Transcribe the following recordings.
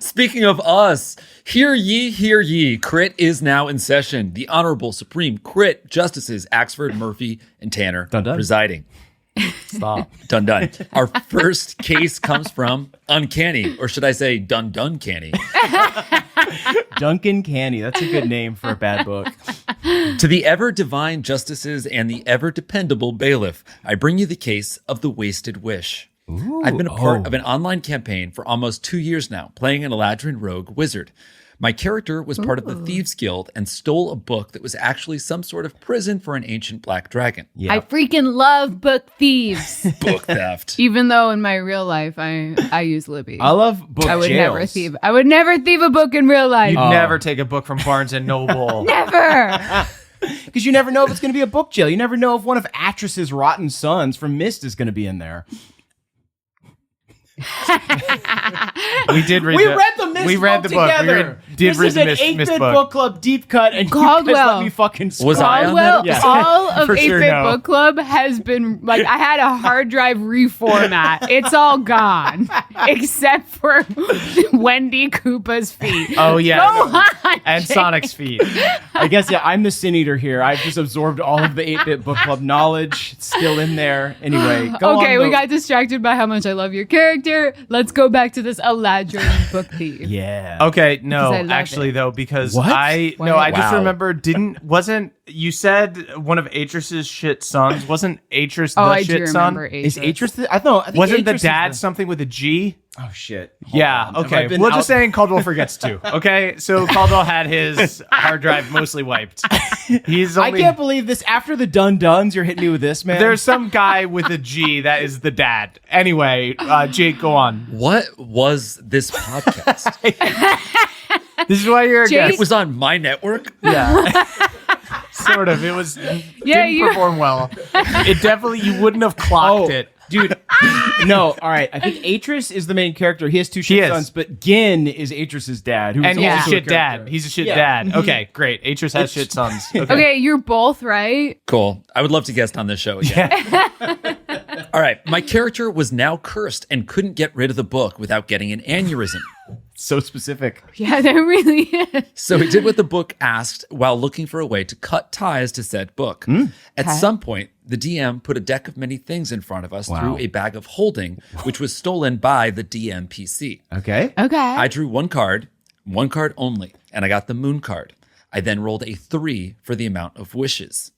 Speaking of us, hear ye, Crit is now in session. The Honorable Supreme Crit Justices Axford, Murphy, and Tanner presiding. Stop. Done. Our first case comes from Uncanny, or should I say Dun Canny. Duncan Canny. That's a good name for a bad book. To the ever divine justices and the ever dependable bailiff, I bring you the case of the Wasted Wish. Ooh, I've been a part of an online campaign for almost 2 years now, playing an Eladrin rogue wizard. My character was part of the Thieves Guild and stole a book that was actually some sort of prison for an ancient black dragon. Yep. I freaking love book thieves. Book theft. Even though in my real life, I use Libby. I love book I would jails. never thieve. I would never thieve a book in real life. You'd never take a book from Barnes & Noble. Never. Because you never know if it's going to be a book jail. You never know if one of Atris's rotten sons from Mist is going to be in there. We did read. We read the Mist. We read the book. Together. Did read the Mist Mist book. Book Club deep cut, and Caldwell. you guys let me fucking. Was I on that? Caldwell, all of 8-Bit sure, no. Book Club has been like I had a hard drive reformat. It's all gone except for Wendy Koopa's feet. Oh yeah, Go on, and Jake. Sonic's feet. I guess I'm the sin eater here. I've just absorbed all of the 8-Bit Book Club knowledge. It's still in there. Anyway, go on. Okay, we got distracted by how much I love your character. Let's go back to this Eladrin book thief. Yeah. Okay, no, Because I love actually it. though, because What? I just Wow. remember wasn't you said one of Atris's shit sons? Wasn't Atris Oh, the I shit do son? remember Is Atris. Atris? I think Wasn't the Atris is dad something with a G? Oh shit. Hold Yeah, on. Have I okay. been We're out- just saying Caldwell forgets too. Okay, so Caldwell had his hard drive mostly wiped. He's I only can't believe this. After the Duns, you're hitting me with this, man. there's some guy with a G that is the dad. Anyway, Jake, go on. What was this podcast? This is why you're a Jake- guest. It was on my network? Yeah. Sort of. It was didn't perform well. It definitely you wouldn't have clocked it. Dude, no, all right. I think Atris is the main character. He has two He shit is. sons, but Gin is Atris's dad. Who's And he's also a shit character. dad. He's a shit Yeah. dad. Okay, great. Atris has shit sons. Okay. Okay, you're both right. Cool. I would love to guest on this show again. All right. My character was now cursed and couldn't get rid of the book without getting an aneurysm. So specific. Yeah, there really is. So he did what the book asked while looking for a way to cut ties to said book. At some point, the DM put a deck of many things in front of us through a bag of holding, which was stolen by the DM PC. Okay. Okay. I drew one card only, and I got the moon card. I then rolled a 3 for the amount of wishes.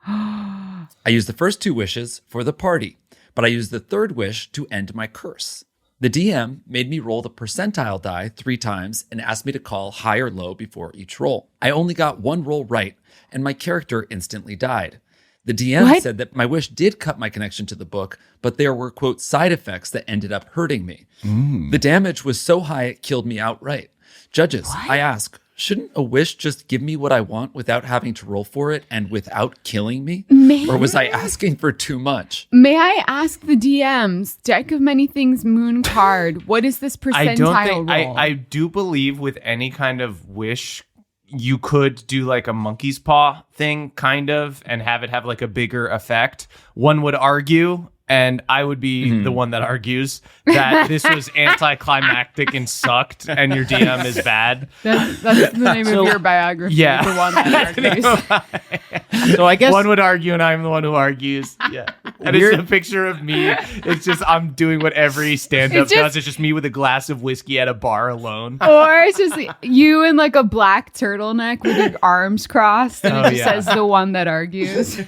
I used the first 2 wishes for the party, but I used the third wish to end my curse. The DM made me roll the percentile die 3 times and asked me to call high or low before each roll. I only got 1 roll right, and my character instantly died. The DM said that my wish did cut my connection to the book, but there were, quote, side effects that ended up hurting me. The damage was so high it killed me outright. Judges, I ask, shouldn't a wish just give me what I want without having to roll for it and without killing me? Or was I asking for too much? May I ask the DMs, deck of many things, moon card, what is this percentile roll? I do believe with any kind of wish, you could do like a monkey's paw thing, kind of, and have it have like a bigger effect. One would argue, and I would be the one that argues, that this was anticlimactic and sucked, and your DM is bad. That's the name of your biography. Yeah. The one that argues. So I guess One would argue, and I'm the one who argues. Yeah. And it's a picture of me. It's just, I'm doing what every stand-up It's just- does. It's just me with a glass of whiskey at a bar alone. Or it's just you in like a black turtleneck with your arms crossed, and it just says the one that argues.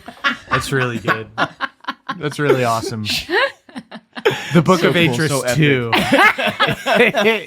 That's really good. That's really awesome. The Book of cool, Atris so epic. 2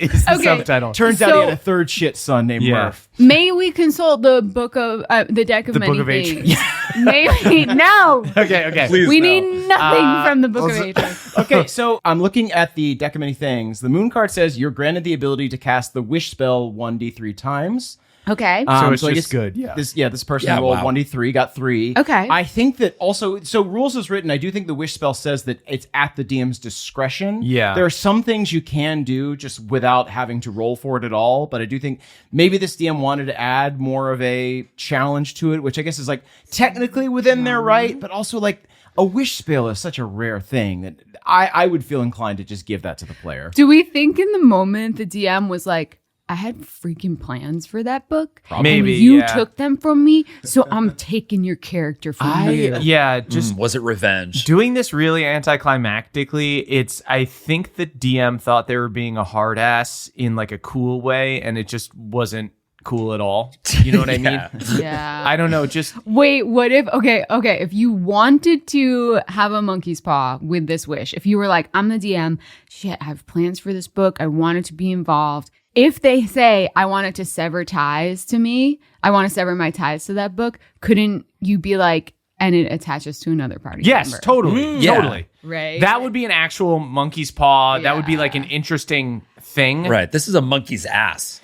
is the Okay. subtitle. turns out he had a third shit son named Yeah. Murph. May we consult the book of the deck of The many Book of things? May we? No. Okay. Please, We no. need nothing from the book of Atris. Okay, so I'm looking at the deck of many things. The moon card says you're granted the ability to cast the wish spell 1d3 times. Okay. So it's I just guess good, yeah. This person Yeah, rolled wow. 1d3, got 3. Okay. I think that also, so rules is written, I do think the wish spell says that it's at the DM's discretion. Yeah. There are some things you can do just without having to roll for it at all, but I do think maybe this DM wanted to add more of a challenge to it, which I guess is like technically within their right, but also like, a wish spell is such a rare thing that I would feel inclined to just give that to the player. Do we think in the moment the DM was like, I had freaking plans for that book. Maybe, and you yeah. took them from me, so I'm taking your character from you. Yeah, just Was it revenge? doing this really anticlimactically. I think the DM thought they were being a hard ass in like a cool way, and it just wasn't cool at all. You know what I mean? Yeah. Yeah. I don't know. Just Wait, what if, okay, if you wanted to have a monkey's paw with this wish, if you were like, I'm the DM, shit, I have plans for this book, I wanted to be involved. If they say, I wanted to sever ties to me, I want to sever my ties to that book, couldn't you be like, and it attaches to another party yes, member? totally, Yeah. totally. Right. That would be an actual monkey's paw. That would be Yeah. like an interesting thing. Right. This is a monkey's ass.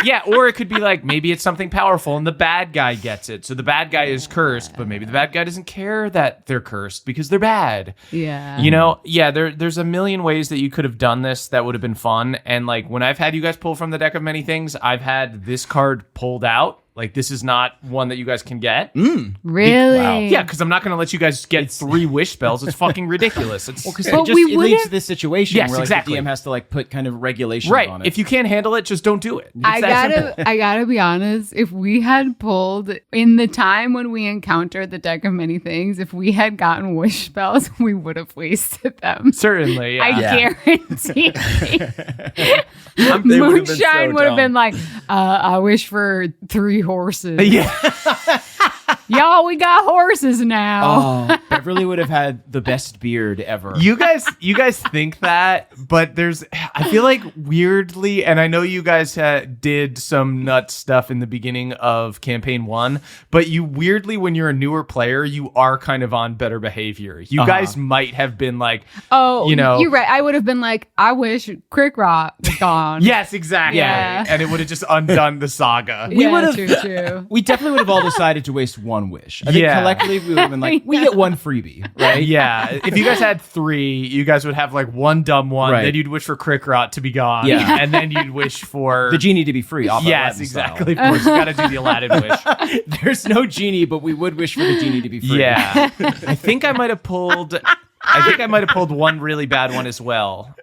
Yeah, or it could be like maybe it's something powerful and the bad guy gets it. So the bad guy is cursed, but maybe the bad guy doesn't care that they're cursed because they're bad. Yeah. You know, yeah, there's a million ways that you could have done this that would have been fun. And like when I've had you guys pull from the deck of many things, I've had this card pulled out. Like this is not one that you guys can get. Really? Wow. Yeah, because I'm not going to let you guys get 3 wish spells. It's fucking ridiculous. It's Because But it we leads wouldn't- to this situation Yes, where like, exactly. the DM has to like put kind of regulations right. on it. If you can't handle it, just don't do it. It's I that simple. gotta be honest. If we had pulled in the time when we encountered the deck of many things, if we had gotten wish spells, we would have wasted them. Certainly, yeah. I Yeah. guarantee. They would have been Moonshine so would have dumb. been like, I wish for 3 horses. Yeah. Y'all, we got horses now. Oh, Beverly would have had the best beard ever. You guys think that, but I feel like weirdly, and I know you guys did some nut stuff in the beginning of campaign 1, but you weirdly, when you're a newer player, you are kind of on better behavior. You guys might have been like, Oh, you know, you're right. I would have been like, I wish Crick Rot was gone. yes, exactly. Yeah. And it would have just undone the saga. We would've- True. We definitely would have all decided to waste one wish. I think Yeah. collectively we would have been like, we get one freebie, right? Yeah, if you guys had 3, you guys would have like one dumb one, Right. then you'd wish for Crickrot to be gone, Yeah. and then you'd wish for The genie to be free. Off Yes, Aladdin style. exactly. Of course, you got to do the Aladdin wish. There's no genie, but we would wish for the genie to be free. Yeah, I think I might have pulled one really bad one as well.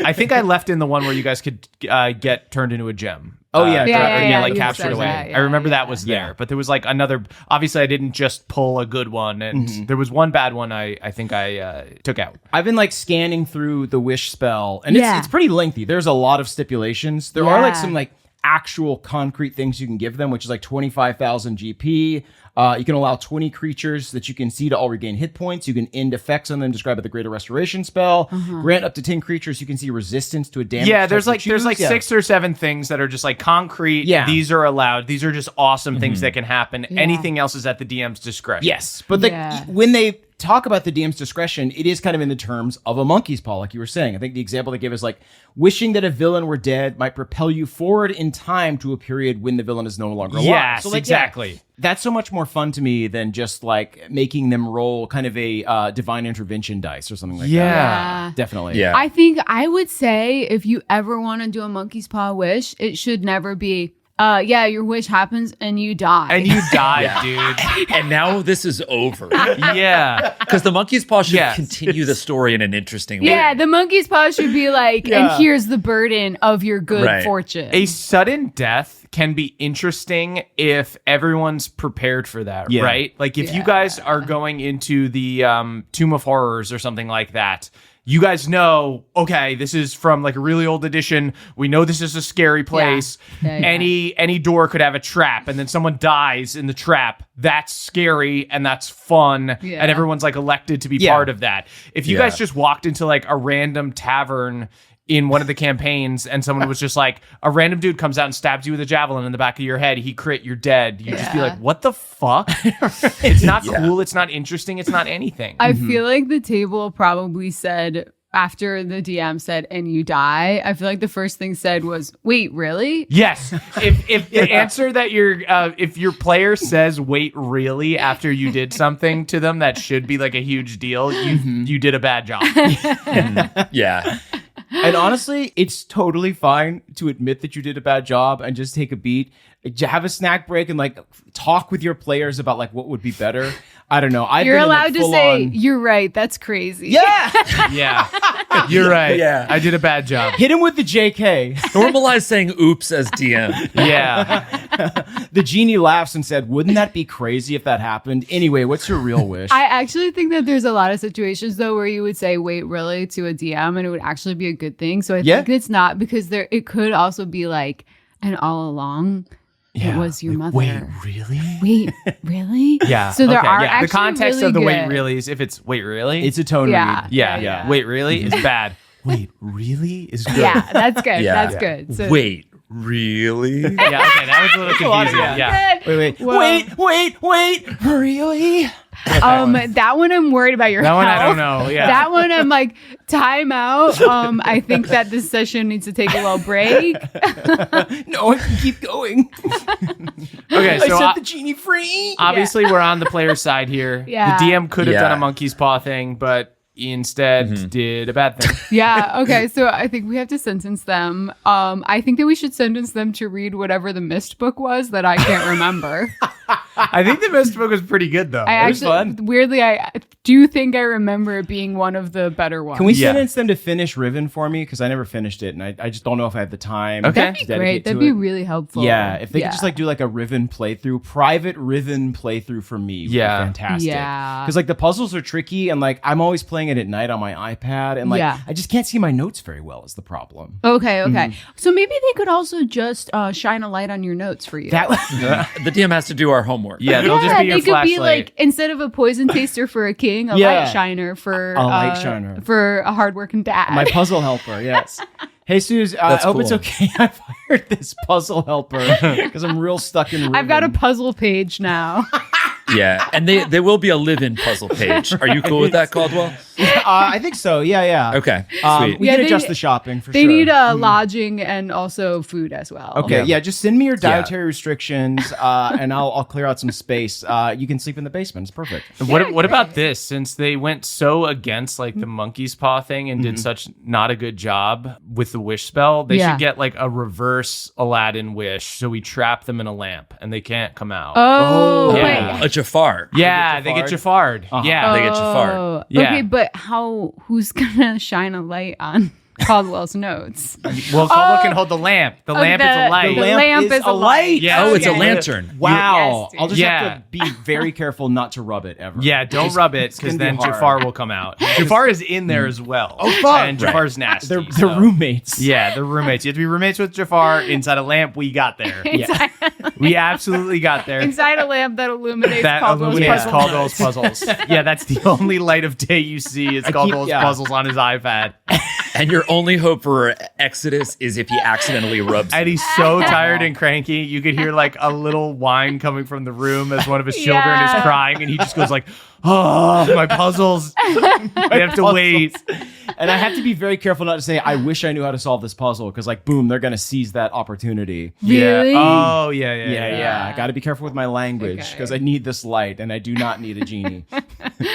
I think I left in the one where you guys could get turned into a gem. Oh, yeah. Like you captured said away. that, yeah, I remember yeah. that was there, but there was like another. Obviously, I didn't just pull a good one, and there was one bad one. I think I took out. I've been like scanning through the wish spell, and Yeah. it's pretty lengthy. There's a lot of stipulations. There are like Yeah. some like actual concrete things you can give them, which is like 25,000 GP. You can allow 20 creatures that you can see to all regain hit points. You can end effects on them, described by the Greater Restoration spell. Grant up to 10 creatures you can see resistance to a damage. Yeah, type there's you like choose. Yeah. 6 or 7 things that are just like concrete. Yeah. These are allowed. These are just awesome things that can happen. Anything else is at the DM's discretion. Yes, but like Yeah. when they talk about the DM's discretion, it is kind of in the terms of a monkey's paw, like you were saying. I think the example they give is like wishing that a villain were dead might propel you forward in time to a period when the villain is no longer alive. Yes, So, like, exactly. yeah, that's so much more fun to me than just like making them roll kind of a divine intervention dice or something like that. Yeah. Definitely. Yeah. I think I would say if you ever want to do a monkey's paw wish, it should never be, your wish happens and you die. And you died, dude. And now this is over. Yeah. Because the monkey's paw should Yes. continue the story in an interesting way. yeah, the monkey's paw should be like, and here's the burden of your good Right. fortune. A sudden death can be interesting if everyone's prepared for that, Yeah. right? Like if you guys are going into the Tomb of Horrors or something like that, you guys know, okay, this is from like a really old edition. We know this is a scary place. Yeah, yeah. Any door could have a trap, and then someone dies in the trap. That's scary and that's fun, Yeah. and everyone's like elected to be Yeah. part of that. If you Yeah. guys just walked into like a random tavern in one of the campaigns and someone was just like, a random dude comes out and stabs you with a javelin in the back of your head, he crit, you're dead. You just be Yeah. like, what the fuck? It's not cool. It's not interesting. It's not anything. I feel like the table probably said, after the DM said, and you die, I feel like the first thing said was, wait, really? Yes. If the answer that if your player says, wait, really, after you did something to them, that should be like a huge deal. You did a bad job. Yeah. And honestly, it's totally fine to admit that you did a bad job and just take a beat, have a snack break, and like talk with your players about like what would be better. I don't know. You're allowed to say, you're right. That's crazy. Yeah. Yeah. You're right. Yeah. I did a bad job. Hit him with the JK. Normalize saying oops as DM. Yeah. The genie laughs and said, wouldn't that be crazy if that happened? Anyway, what's your real wish? I actually think that there's a lot of situations though where you would say, wait, really, to a DM, and it would actually be a good thing. So I think it's not, because it could also be like, and all along, it was your mother. Wait, really? Wait, really? Yeah. So there are The actually context really of the good. wait, really is if it's wait, really? It's a tone Yeah. read. yeah. Wait, really is bad. Wait, really is good. Yeah, that's good. Yeah. That's good. So, Wait, really? Yeah, okay, that was a little confusing. Yeah. good. Wait, Well, wait, really? that one I'm worried about your That one I health. don't know. Yeah. That one I'm like, time out. I think that this session needs to take a little break. No, I can keep going. Okay, I so set the genie free. obviously we're on the player's side here. Yeah. The DM could have Yeah. done a monkey's paw thing, but instead did a bad thing. Yeah. Okay. So I think we have to sentence them. I think that we should sentence them to read whatever the mist book was that I can't remember. I think the Mist book was pretty good though. I was actually, fun. weirdly, I do think I remember it being one of the better ones. Can we Yeah. sentence them to finish Riven for me? Because I never finished it, and I just don't know if I have the time. Okay. That'd to be dedicate great. to That'd be it. really helpful. Yeah, if they could just like do like a Riven playthrough, private Riven playthrough for me, would be Yeah. fantastic. Yeah. Because like the puzzles are tricky, and like I'm always playing it at night on my iPad, and like Yeah. I just can't see my notes very well. Is the problem? Okay. So maybe they could also just shine a light on your notes for you. That The DM has to do our homework. Yeah, they'll just be your they could flashlight. be like, instead of a poison taster for a king, a Yeah. light shiner for A light shiner. for a hardworking dad. my puzzle helper. Yes. Hey, Suze, I That's hope it's cool. okay. I've hired this puzzle helper because I'm real stuck in Riven. I've got a puzzle page now. Yeah. And they will be a live-in puzzle page. Are you cool with that, Caldwell? I think so. Yeah. Okay. Sweet. We Yeah, can they- adjust the shopping for They sure. need lodging and also food as well. Okay, yeah. Just send me your dietary restrictions, and I'll clear out some space. You can sleep in the basement. It's perfect. What about this? Since they went so against like the monkey's paw thing and did such not a good job with the wish spell, they should get like a reverse Aladdin wish. So we trap them in a lamp and they can't come out. Oh, Yeah. wait. A Jafar. Yeah, they get Jafar'd. Yeah. They get Jafar. Oh, Yeah. Okay, but who's gonna shine a light on Caldwell's notes? Well, Caldwell can hold the lamp. The lamp is a light. The lamp is a light. Yeah. Oh, it's a Okay. lantern. Wow. Yes, dude. I'll just Yeah. have to be very careful not to rub it ever. Yeah, don't rub it it's because gonna be then hard. Jafar will come out. Jafar is in there as well. Oh, fuck. And Jafar's nasty. They're so- roommates. Yeah, they're roommates. You have to be roommates with Jafar inside a lamp. We got there. Yeah. We absolutely got there. Inside a lamp that illuminates That Caldwell's illuminates puzzle Caldwell's puzzles. Yeah, that's the only light of day you see is Caldwell's puzzles on his iPad. And your only hope for Exodus is if he accidentally rubs And it. he's so tired and cranky. You could hear like a little whine coming from the room as one of his children is crying, and he just goes like, "Oh, my puzzles! I have to wait." And I have to be very careful not to say, I wish I knew how to solve this puzzle, because like, boom, they're going to seize that opportunity. Really? Yeah. Oh, yeah. Yeah. I got to be careful with my language, Okay. because I need this light, and I do not need a genie.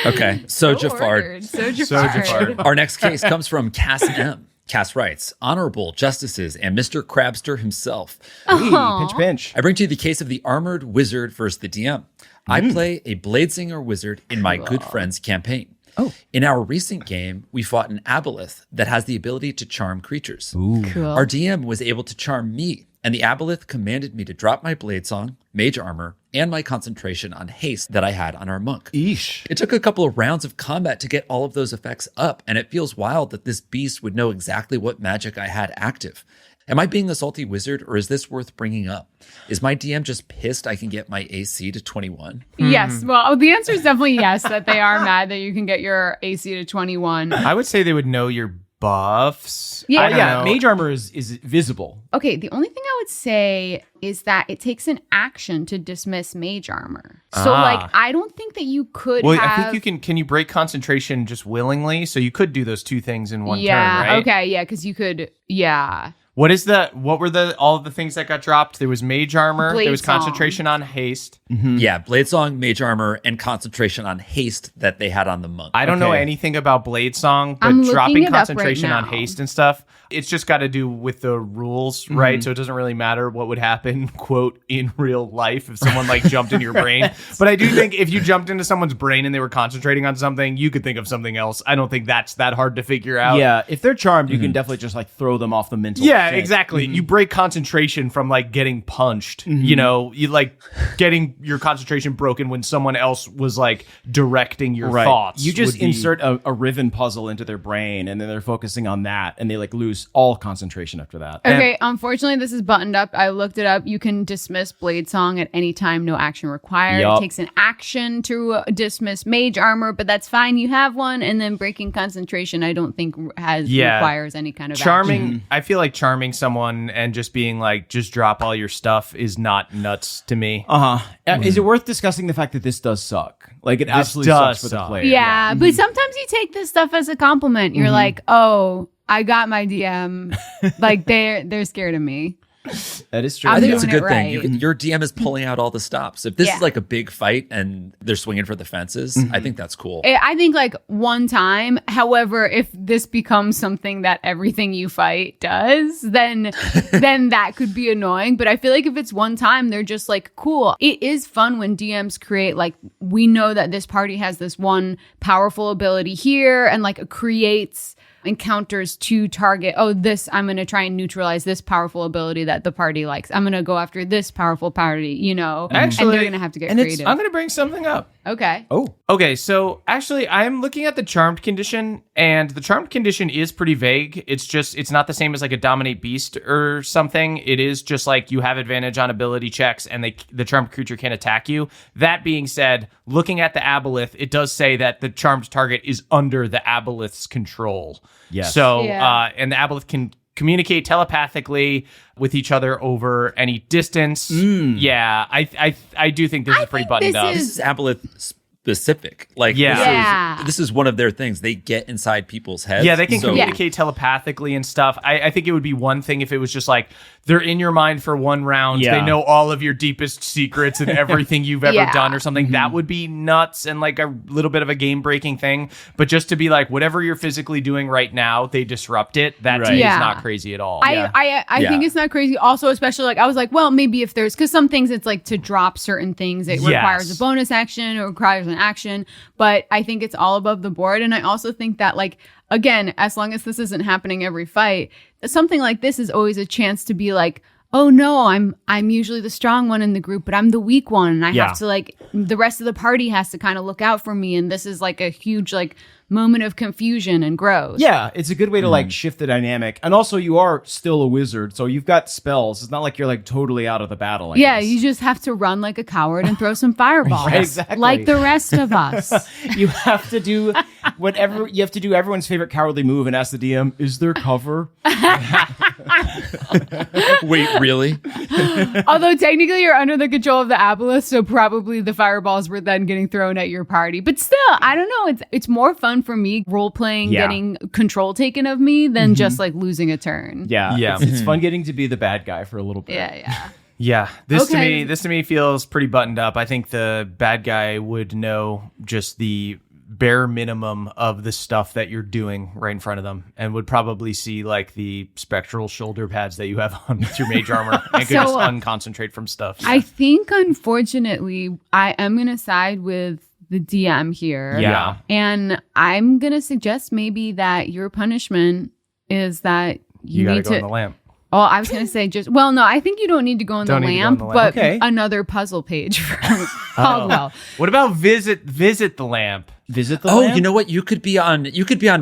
Okay. So Jafar. Ordered. So Jafar. Jafar. Our next case comes from Cass M. Cass writes, Honorable Justices and Mr. Crabster himself. Hey, pinch. I bring to you the case of the Armored Wizard versus the DM. I play a Bladesinger wizard in my Good Friends campaign. Oh. In our recent game, we fought an aboleth that has the ability to charm creatures. Cool. Our DM was able to charm me, and the aboleth commanded me to drop my blade song, mage armor, and my concentration on haste that I had on our monk. Eesh. It took a couple of rounds of combat to get all of those effects up, and it feels wild that this beast would know exactly what magic I had active. Am I being a salty wizard, or is this worth bringing up? Is my DM just pissed I can get my AC to 21? Yes. Well, the answer is definitely yes, that they are mad that you can get your AC to 21. I would say they would know your buffs. Yeah. I don't know. Mage armor is visible. Okay, the only thing I would say is that it takes an action to dismiss mage armor. So, like, I don't think that you could Well, have... I think you can. Can you break concentration just willingly? So you could do those two things in one yeah, turn, right? okay, yeah, because you could... Yeah. What were all of the things that got dropped? There was mage armor. Blade there was song. concentration on haste. Yeah, blade song, mage armor, and concentration on haste that they had on the monk. I don't know Okay. anything about blade song, but I'm looking dropping it up right concentration on now. haste and stuff. It's just got to do with the rules, right? So it doesn't really matter what would happen, quote, in real life if someone like jumped into your brain. But I do think if you jumped into someone's brain and they were concentrating on something, you could think of something else. I don't think that's that hard to figure out. Yeah, if they're charmed, you can definitely just like throw them off the mental. Yeah, shit. exactly. You break concentration from like getting punched. You know, you like getting your concentration broken when someone else was like directing your thoughts. You just would be- insert a ribbon puzzle into their brain, and then they're focusing on that, and they like lose all concentration after that. Okay, unfortunately, this is buttoned up. I looked it up. You can dismiss Blade Song at any time, no action required. Yup. It takes an action to dismiss Mage Armor, but that's fine. You have one, and then breaking concentration, I don't think requires any kind of charming. action. I feel like charming someone and just being like, just drop all your stuff is not nuts to me. Is it worth discussing the fact that this does suck? Like it absolutely does sucks for the suck. player. Yeah, but sometimes you take this stuff as a compliment. You're like, oh, I got my DM. Like they're scared of me. That is true. I'm I think it's a doing good it thing. right. Your DM is pulling out all the stops. If this Yeah. is like a big fight and they're swinging for the fences, I think that's cool. I think like one time. However, if this becomes something that everything you fight does, then that could be annoying. But I feel like if it's one time, they're just like, cool. It is fun when DMs create like, we know that this party has this one powerful ability here, and like it creates encounters to target, I'm going to try and neutralize this powerful ability that the party likes. I'm going to go after this powerful party, and Actually, they're going to have to get and creative. I'm going to bring something up. Okay. Okay, so actually, I'm looking at the charmed condition, and the charmed condition is pretty vague. It's not the same as like a dominate beast or something. It is just like you have advantage on ability checks, and the charmed creature can attack you. That being said, looking at the aboleth, it does say that the charmed target is under the aboleth's control. Yes. So, Yeah. and the aboleth can communicate telepathically with each other over any distance. Yeah, I do think this is pretty buttoned up. This is Aboleth specific. Like, Yeah. this is one of their things. They get inside people's heads. Yeah, they can So- communicate telepathically and stuff. I think it would be one thing if it was just like they're in your mind for one round. Yeah. They know all of your deepest secrets and everything you've ever Yeah. done or something. That would be nuts and like a little bit of a game breaking thing. But just to be like, whatever you're physically doing right now, they disrupt it. That to me Yeah. is not crazy at all. I Yeah. think it's not crazy. Also, especially like I was like, well, maybe if there's because some things it's like to drop certain things, it requires a bonus action or requires an action. But I think it's all above the board, and I also think that like again, as long as this isn't happening every fight, something like this is always a chance to be like, oh no, I'm usually the strong one in the group, but I'm the weak one, and I have to like the rest of the party has to kind of look out for me, and this is like a huge like moment of confusion and growth. Yeah, it's a good way to like shift the dynamic. And also you are still a wizard, so you've got spells. It's not like you're like totally out of the battle. I guess. You just have to run like a coward and throw some fireballs. Right, exactly. Like the rest of us. You have to do whatever you have to do everyone's favorite cowardly move and ask the DM, is there cover? Wait, really? Although technically you're under the control of the aboleth, so probably the fireballs were then getting thrown at your party. But still, I don't know. It's more fun for me role playing, getting control taken of me than just like losing a turn. Yeah. It's fun getting to be the bad guy for a little bit. Yeah. Yeah, this Okay. to me feels pretty buttoned up. I think the bad guy would know just the bare minimum of the stuff that you're doing right in front of them, and would probably see like the spectral shoulder pads that you have on with your mage armor, and could just unconcentrate from stuff. I think unfortunately I am gonna side with the DM here. Yeah. And I'm gonna suggest maybe that your punishment is that you you gotta need go to in the lamp. Oh, I was going to say no, I think you don't need to go in the Don't need to go in lamp, the lamp. but Okay. another puzzle page for Caldwell. What about visit the lamp? Visit the Oh, lamp? you know what? You could be on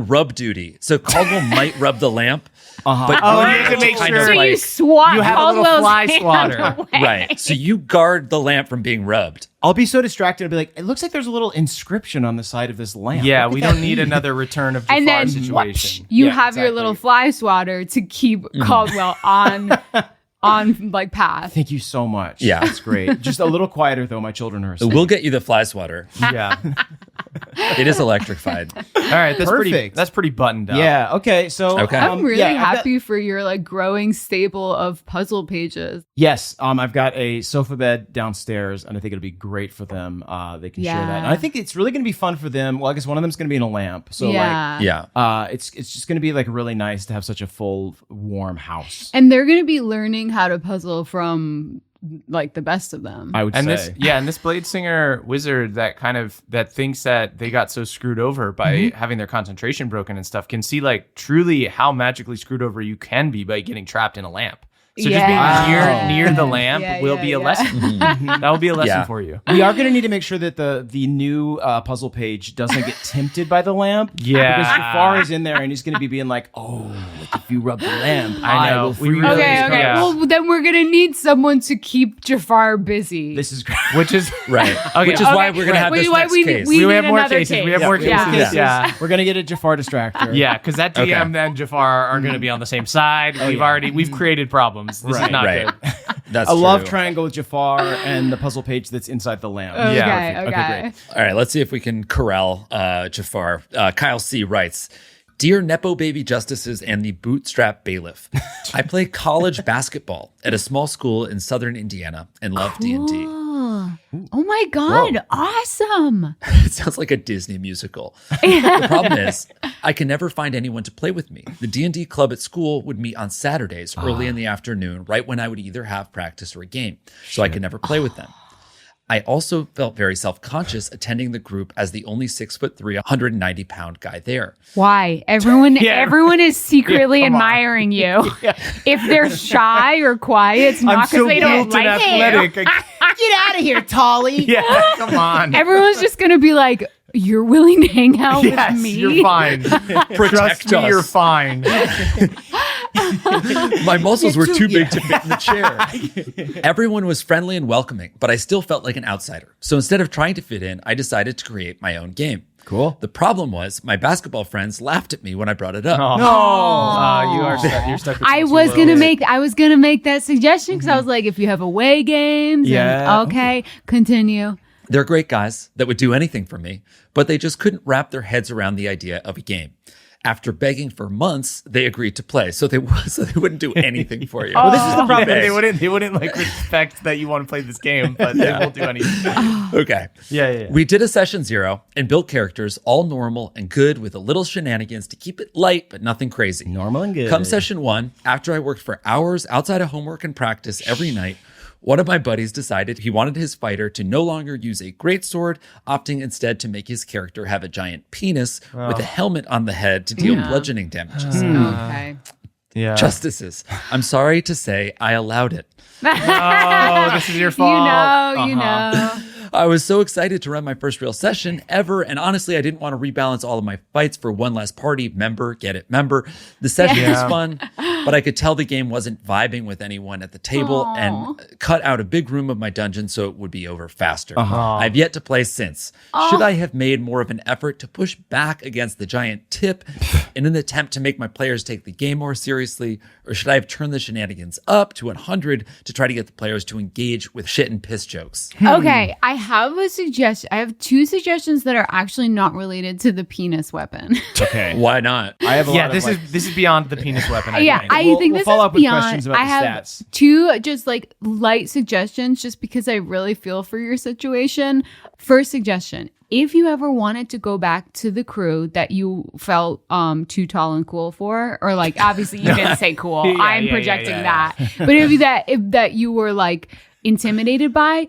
rub duty. So Caldwell might rub the lamp. But Oh, you're you have to make kind sure. of So you like- swat You have a little Caldwell's fly hand swatter. away. right. So you guard the lamp from being rubbed. I'll be so distracted. I'll be like, it looks like there's a little inscription on the side of this lamp. Yeah, What we could don't that need mean? another return of Jafar And then situation. you Yeah, have your exactly. little fly swatter to keep Caldwell on like path. Thank you so much. Yeah. That's great. Just a little quieter though. My children are asleep. We'll get you the fly swatter. Yeah. It is electrified. All right, Perfect. that's pretty buttoned up. Yeah. Okay. So Okay. I'm really yeah, I've got- happy for your like growing stable of puzzle pages. Yes, I've got a sofa bed downstairs, and I think it'll be great for them. They can share that, Yeah. and I think it's really going to be fun for them. Well, I guess one of them's going to be in a lamp, so Yeah. Yeah. it's just going to be like really nice to have such a full, warm house. And they're going to be learning how to puzzle from like the best of them. I would And say. this Blade Singer wizard that thinks that they got so screwed over by having their concentration broken and stuff can see like truly how magically screwed over you can be by getting trapped in a lamp. So just Yeah. being near the lamp Yeah, will yeah, be a yeah. lesson. That will be a lesson Yeah. for you. We are going to need to make sure that the new puzzle page doesn't get tempted by the lamp. Yeah. Because Jafar is in there and he's going to be being like, "Oh, if you rub the lamp, I know. will We free really- those Okay, okay. Yeah. Well, then we're gonna need someone to keep Jafar busy. This is great. Which is Right. Okay. Which is why we're going to have Wait, this why next we- case. we- we need have more another cases. We case. have more Yeah. cases. Yeah. We're going to get a Jafar distractor. Yeah, because that DM Okay. and Jafar are going to be on the same side. We've created problems. This is Right. not Right. good. That's A love true. triangle with Jafar and the puzzle page that's inside the lamp. Okay, Yeah, okay. Okay, great. All right, let's see if we can corral Jafar. Kyle C. writes, Dear Nepo Baby Justices and the Bootstrap Bailiff, I play college basketball at a small school in southern Indiana and love D&D. Oh my God, awesome. It sounds like a Disney musical. The problem is, I can never find anyone to play with me. The D&D club at school would meet on Saturdays early in the afternoon, right when I would either have practice or a game, so I could never play with them. I also felt very self-conscious attending the group as the only 6'3", 190-pound guy there. Why? Everyone is secretly admiring you. If they're shy or quiet, it's not because they don't like you. Get out of here, Tolly. Yeah, come on. Everyone's just gonna be like, "You're willing to hang out Yes, with me? you're fine. Trust me, us. you're fine. My muscles were too big to fit in the chair. Everyone was friendly and welcoming, but I still felt like an outsider. So instead of trying to fit in, I decided to create my own game. Cool. The problem was my basketball friends laughed at me when I brought it up. You're stuck. With I some was too gonna low. make that suggestion because I was like, if you have away games, Yeah. and, okay, continue. They're great guys that would do anything for me, but they just couldn't wrap their heads around the idea of a game. After begging for months, they agreed to play, so they wouldn't do anything for you. Well, this is the problem. They wouldn't like respect that you want to play this game, but they won't do anything. Okay. Yeah. We did a session 0 and built characters all normal and good with a little shenanigans to keep it light, but nothing crazy. Normal and good. Come session 1, after I worked for hours outside of homework and practice every night, one of my buddies decided he wanted his fighter to no longer use a greatsword, opting instead to make his character have a giant penis with a helmet on the head to deal bludgeoning damages. Okay. Yeah. Justices, I'm sorry to say I allowed it. Oh, this is your fault. You know. I was so excited to run my first real session ever, and honestly, I didn't want to rebalance all of my fights for one last party. Member, get it, member. The session was fun, but I could tell the game wasn't vibing with anyone at the table and cut out a big room of my dungeon so it would be over faster. I've yet to play since. Should I have made more of an effort to push back against the giant tip in an attempt to make my players take the game more seriously, or should I have turned the shenanigans up to 100 to try to get the players to engage with shit and piss jokes? Okay, I have a suggestion. I have 2 suggestions that are actually not related to the penis weapon. Okay. Why not? I have a lot of, This like, is beyond the penis weapon. I Yeah, think. I We'll- think we'll this follow is up with beyond. questions about I the have stats. 2 just like light suggestions, just because I really feel for your situation. First suggestion: if you ever wanted to go back to the crew that you felt too tall and cool for, or like obviously you didn't say cool, I'm projecting that, but if that you were like intimidated by,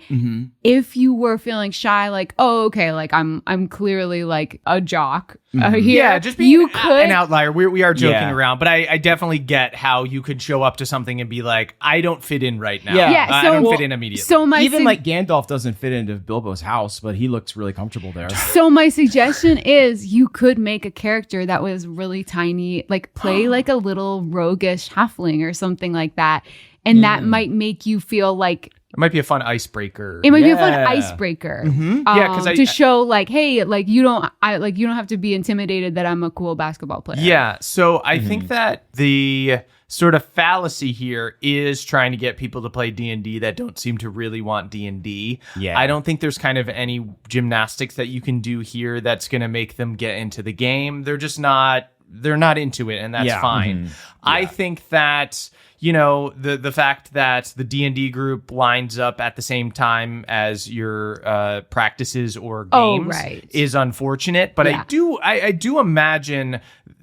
if you were feeling shy, like, oh, okay, like I'm clearly like a jock here. Yeah, just being you could an outlier. We are joking Yeah. around, but I definitely get how you could show up to something and be like, I don't fit in right now. Yeah. Yeah, I so- don't fit in immediately. So my even sug- like Gandalf doesn't fit into Bilbo's house, but he looks really comfortable there. So my suggestion is you could make a character that was really tiny, like play like a little roguish halfling or something like that. And that might make you feel like it might be a fun icebreaker. it might be a fun Yeah. icebreaker. Yeah, 'cause to show like, hey, like you don't have to be intimidated that I'm a cool basketball player. Yeah, so I think that the sort of fallacy here is trying to get people to play D&D that don't seem to really want D&D. Yeah. I don't think there's kind of any gymnastics that you can do here that's going to make them get into the game. They're not into it, and that's fine. I think that, you know, the fact that the D&D group lines up at the same time as your practices or games is unfortunate, but I do imagine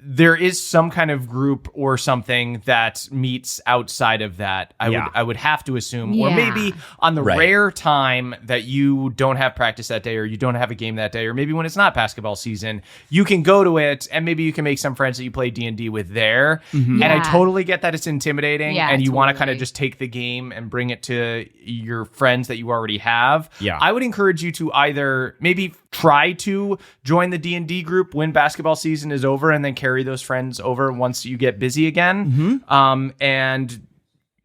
there is some kind of group or something that meets outside of that. I would have to assume, or maybe on the rare time that you don't have practice that day, or you don't have a game that day, or maybe when it's not basketball season, you can go to it and maybe you can make some friends that you play D&D with there. And I totally get that it's intimidating and you want to kind of just take the game and bring it to your friends that you already have. I would encourage you to either maybe try to join the D&D group when basketball season is over and then carry those friends over once you get busy again. And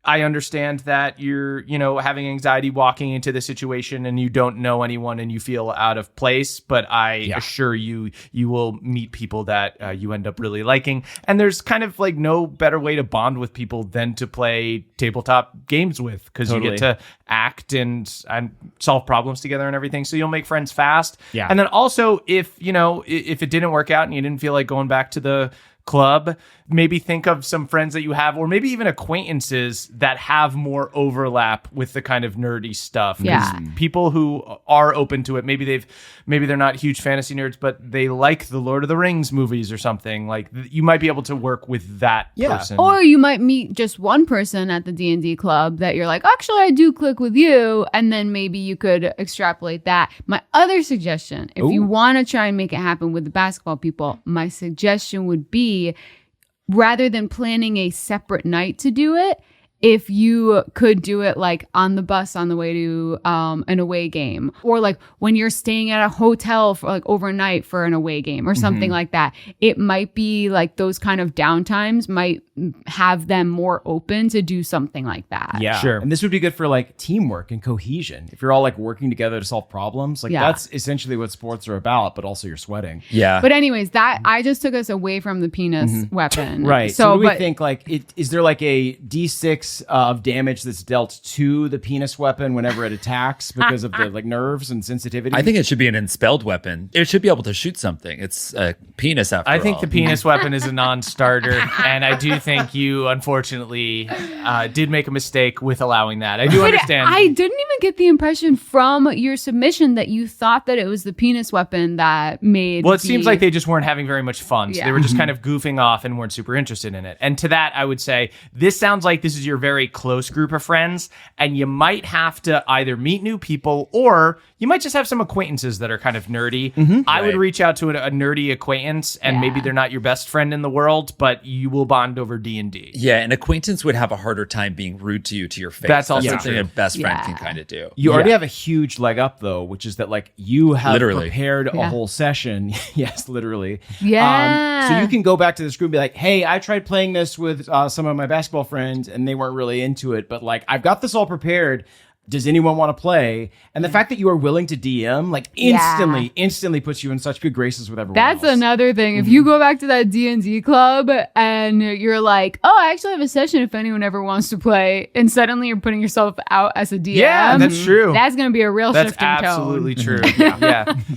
I understand that you're, you know, having anxiety walking into the situation and you don't know anyone and you feel out of place, but I assure you, you will meet people that you end up really liking. And there's kind of like no better way to bond with people than to play tabletop games with, because you get to act and solve problems together and everything. So you'll make friends fast. And then also, if, you know, if it didn't work out and you didn't feel like going back to the club, maybe think of some friends that you have, or maybe even acquaintances that have more overlap with the kind of nerdy stuff. People who are open to it, maybe they're not huge fantasy nerds, but they like the Lord of the Rings movies or something. Like, you might be able to work with that person. Or you might meet just one person at the D&D club that you're like, actually, I do click with you, and then maybe you could extrapolate that. My other suggestion, if you want to try and make it happen with the basketball people, my suggestion would be, rather than planning a separate night to do it, if you could do it like on the bus on the way to an away game, or like when you're staying at a hotel for like overnight for an away game or something like that. It might be like those kind of downtimes might have them more open to do something like that. And this would be good for like teamwork and cohesion. If you're all like working together to solve problems, like that's essentially what sports are about, but also you're sweating. But anyways, that I just took us away from the penis weapon. So what do we think, like, is there like a D6 of damage that's dealt to the penis weapon whenever it attacks because of the like nerves and sensitivity? I think it should be an expelled weapon. It should be able to shoot something. It's a penis after all. I think the penis weapon is a non-starter, and I do think you unfortunately did make a mistake with allowing that. I do understand. I didn't even get the impression from your submission that you thought that it was the penis weapon that made. Well, it seems like they just weren't having very much fun. So they were just kind of goofing off and weren't super interested in it. And to that, I would say this sounds like this is your very close group of friends, and you might have to either meet new people, or you might just have some acquaintances that are kind of nerdy. I would reach out to a nerdy acquaintance, and maybe they're not your best friend in the world, but you will bond over D&D. Yeah, an acquaintance would have a harder time being rude to you to your face. That's also something true. a best friend can kind of do. You already have a huge leg up, though, which is that like you have prepared a whole session. Yes, literally. So you can go back to this group and be like, hey, I tried playing this with some of my basketball friends and they weren't really into it, but like I've got this all prepared. Does anyone want to play? And the fact that you are willing to DM, like instantly puts you in such good graces with everyone That's else. Another thing. If you go back to that D&D club and you're like, oh, I actually have a session if anyone ever wants to play, and suddenly you're putting yourself out as a DM. Yeah, that's true. That's going to be a real shift in tone. That's absolutely true.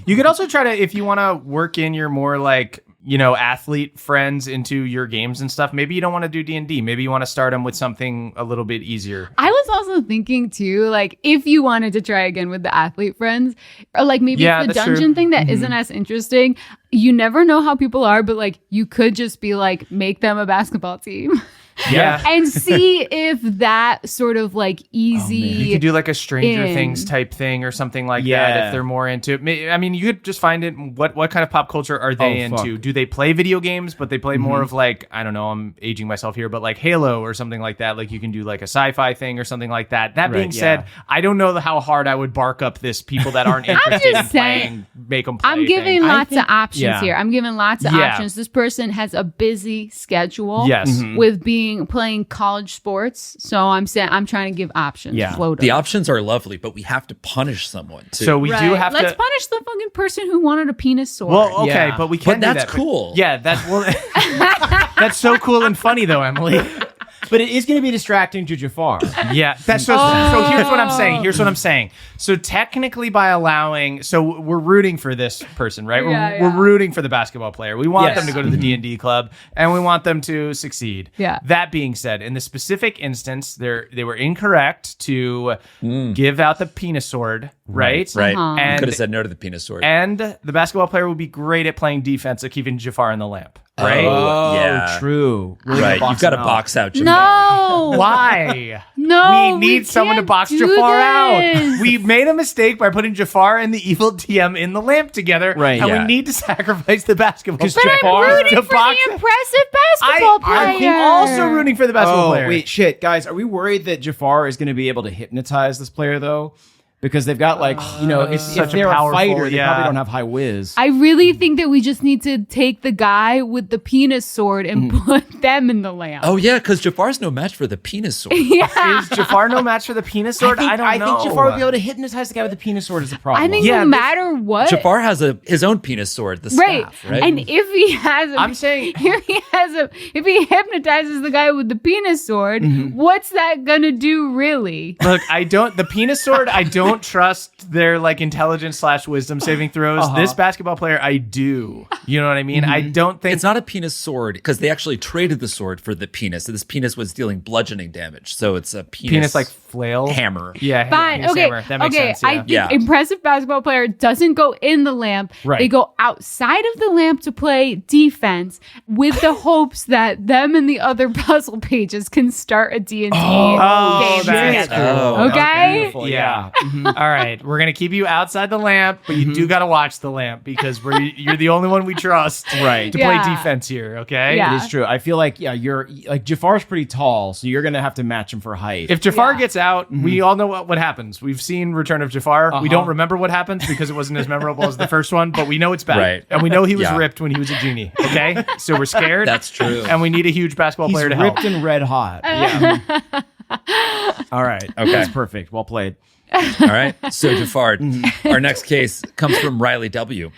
You could also try to, if you want to work in your more like, you know, athlete friends into your games and stuff, maybe you don't want to do D&D. Maybe you want to start them with something a little bit easier. I was also thinking too, like if you wanted to try again with the athlete friends, or like maybe it's the dungeon thing that isn't as interesting. You never know how people are, but like you could just be like, make them a basketball team. And see if that sort of like easy. You could do like a Stranger Things type thing or something like that if they're more into it. I mean, you could just find it. What kind of pop culture are they into? Do they play video games, but they play more of like, I don't know, I'm aging myself here, but like Halo or something like that. Like you can do like a sci-fi thing or something like that. That being said, I don't know how hard I would bark up this people that aren't interested in playing, make them play. I'm giving lots of options here. I'm giving lots of options. This person has a busy schedule with playing college sports, so I'm trying to give options. The options are lovely, but we have to punish someone too. So we do have Let's punish the fucking person who wanted a penis sword. Well, okay, but we can. But that's cool. That's that's so cool and funny though, Emily. But it is going to be distracting to Jafar. Yeah, that's so here's what I'm saying. So technically by allowing, so we're rooting for this person, right? We're rooting for the basketball player. We want them to go to the D&D club and we want them to succeed. Yeah. That being said, in the specific instance, they were incorrect to give out the penis sword, right? Right. And Could have said no to the penis sword. And the basketball player would be great at playing defense, at keeping Jafar in the lamp, right? Oh, yeah. true. Really Right. You've got to him out. box out Jafar. No. Why? No. We need someone to can't box do Jafar out. this. We made a mistake by putting Jafar and the evil DM in the lamp together. Right, And yeah. we need to sacrifice the basketball Because player. But I'm rooting to for box- the impressive basketball player. I'm also rooting for the basketball player. Wait, shit, guys, are we worried that Jafar is going to be able to hypnotize this player though? Because they've got if such a they're a powerful- fighter, they yeah. probably don't have high whiz. I really think that we just need to take the guy with the penis sword and put them in the lamp. Oh, yeah, because Jafar's no match for the penis sword. yeah. Is Jafar no match for the penis sword? I don't know. I think Jafar would be able to hypnotize the guy with the penis sword is the problem. I think Yeah, no this- matter what. Jafar has his own penis sword, the Right. staff, right? And if he has a, I'm saying- if he hypnotizes the guy with the penis sword, what's that gonna do really? Look, the penis sword, I don't trust their like intelligence / wisdom saving throws. This basketball player, I do. You know what I mean? I don't think it's not a penis sword because they actually traded the sword for the penis. So this penis was dealing bludgeoning damage. So it's a penis like flail hammer. Yeah, Fine. penis Okay. hammer. That makes sense. Yeah. I think Yeah. impressive basketball player doesn't go in the lamp. Right. They go outside of the lamp to play defense with the hopes that them and the other puzzle pages can start a D&D game. that's together. cool. Oh, Okay. Beautiful, Yeah. All right. We're gonna keep you outside the lamp, but you do gotta watch the lamp because you're the only one we trust, Right. to Yeah. play defense here. Okay. Yeah. It is true. I feel like you're like Jafar's pretty tall, so you're gonna have to match him for height. If Jafar Yeah. gets out, we all know what happens. We've seen Return of Jafar. We don't remember what happens because it wasn't as memorable as the first one, but we know it's bad. Right. And we know he was Yeah. ripped when he was a genie. Okay? So we're scared. That's true. And we need a huge basketball He's player to ripped help. and red hot. Yeah. All right. Okay. That's perfect. Well played. All right. So Jafar, our next case comes from Riley W.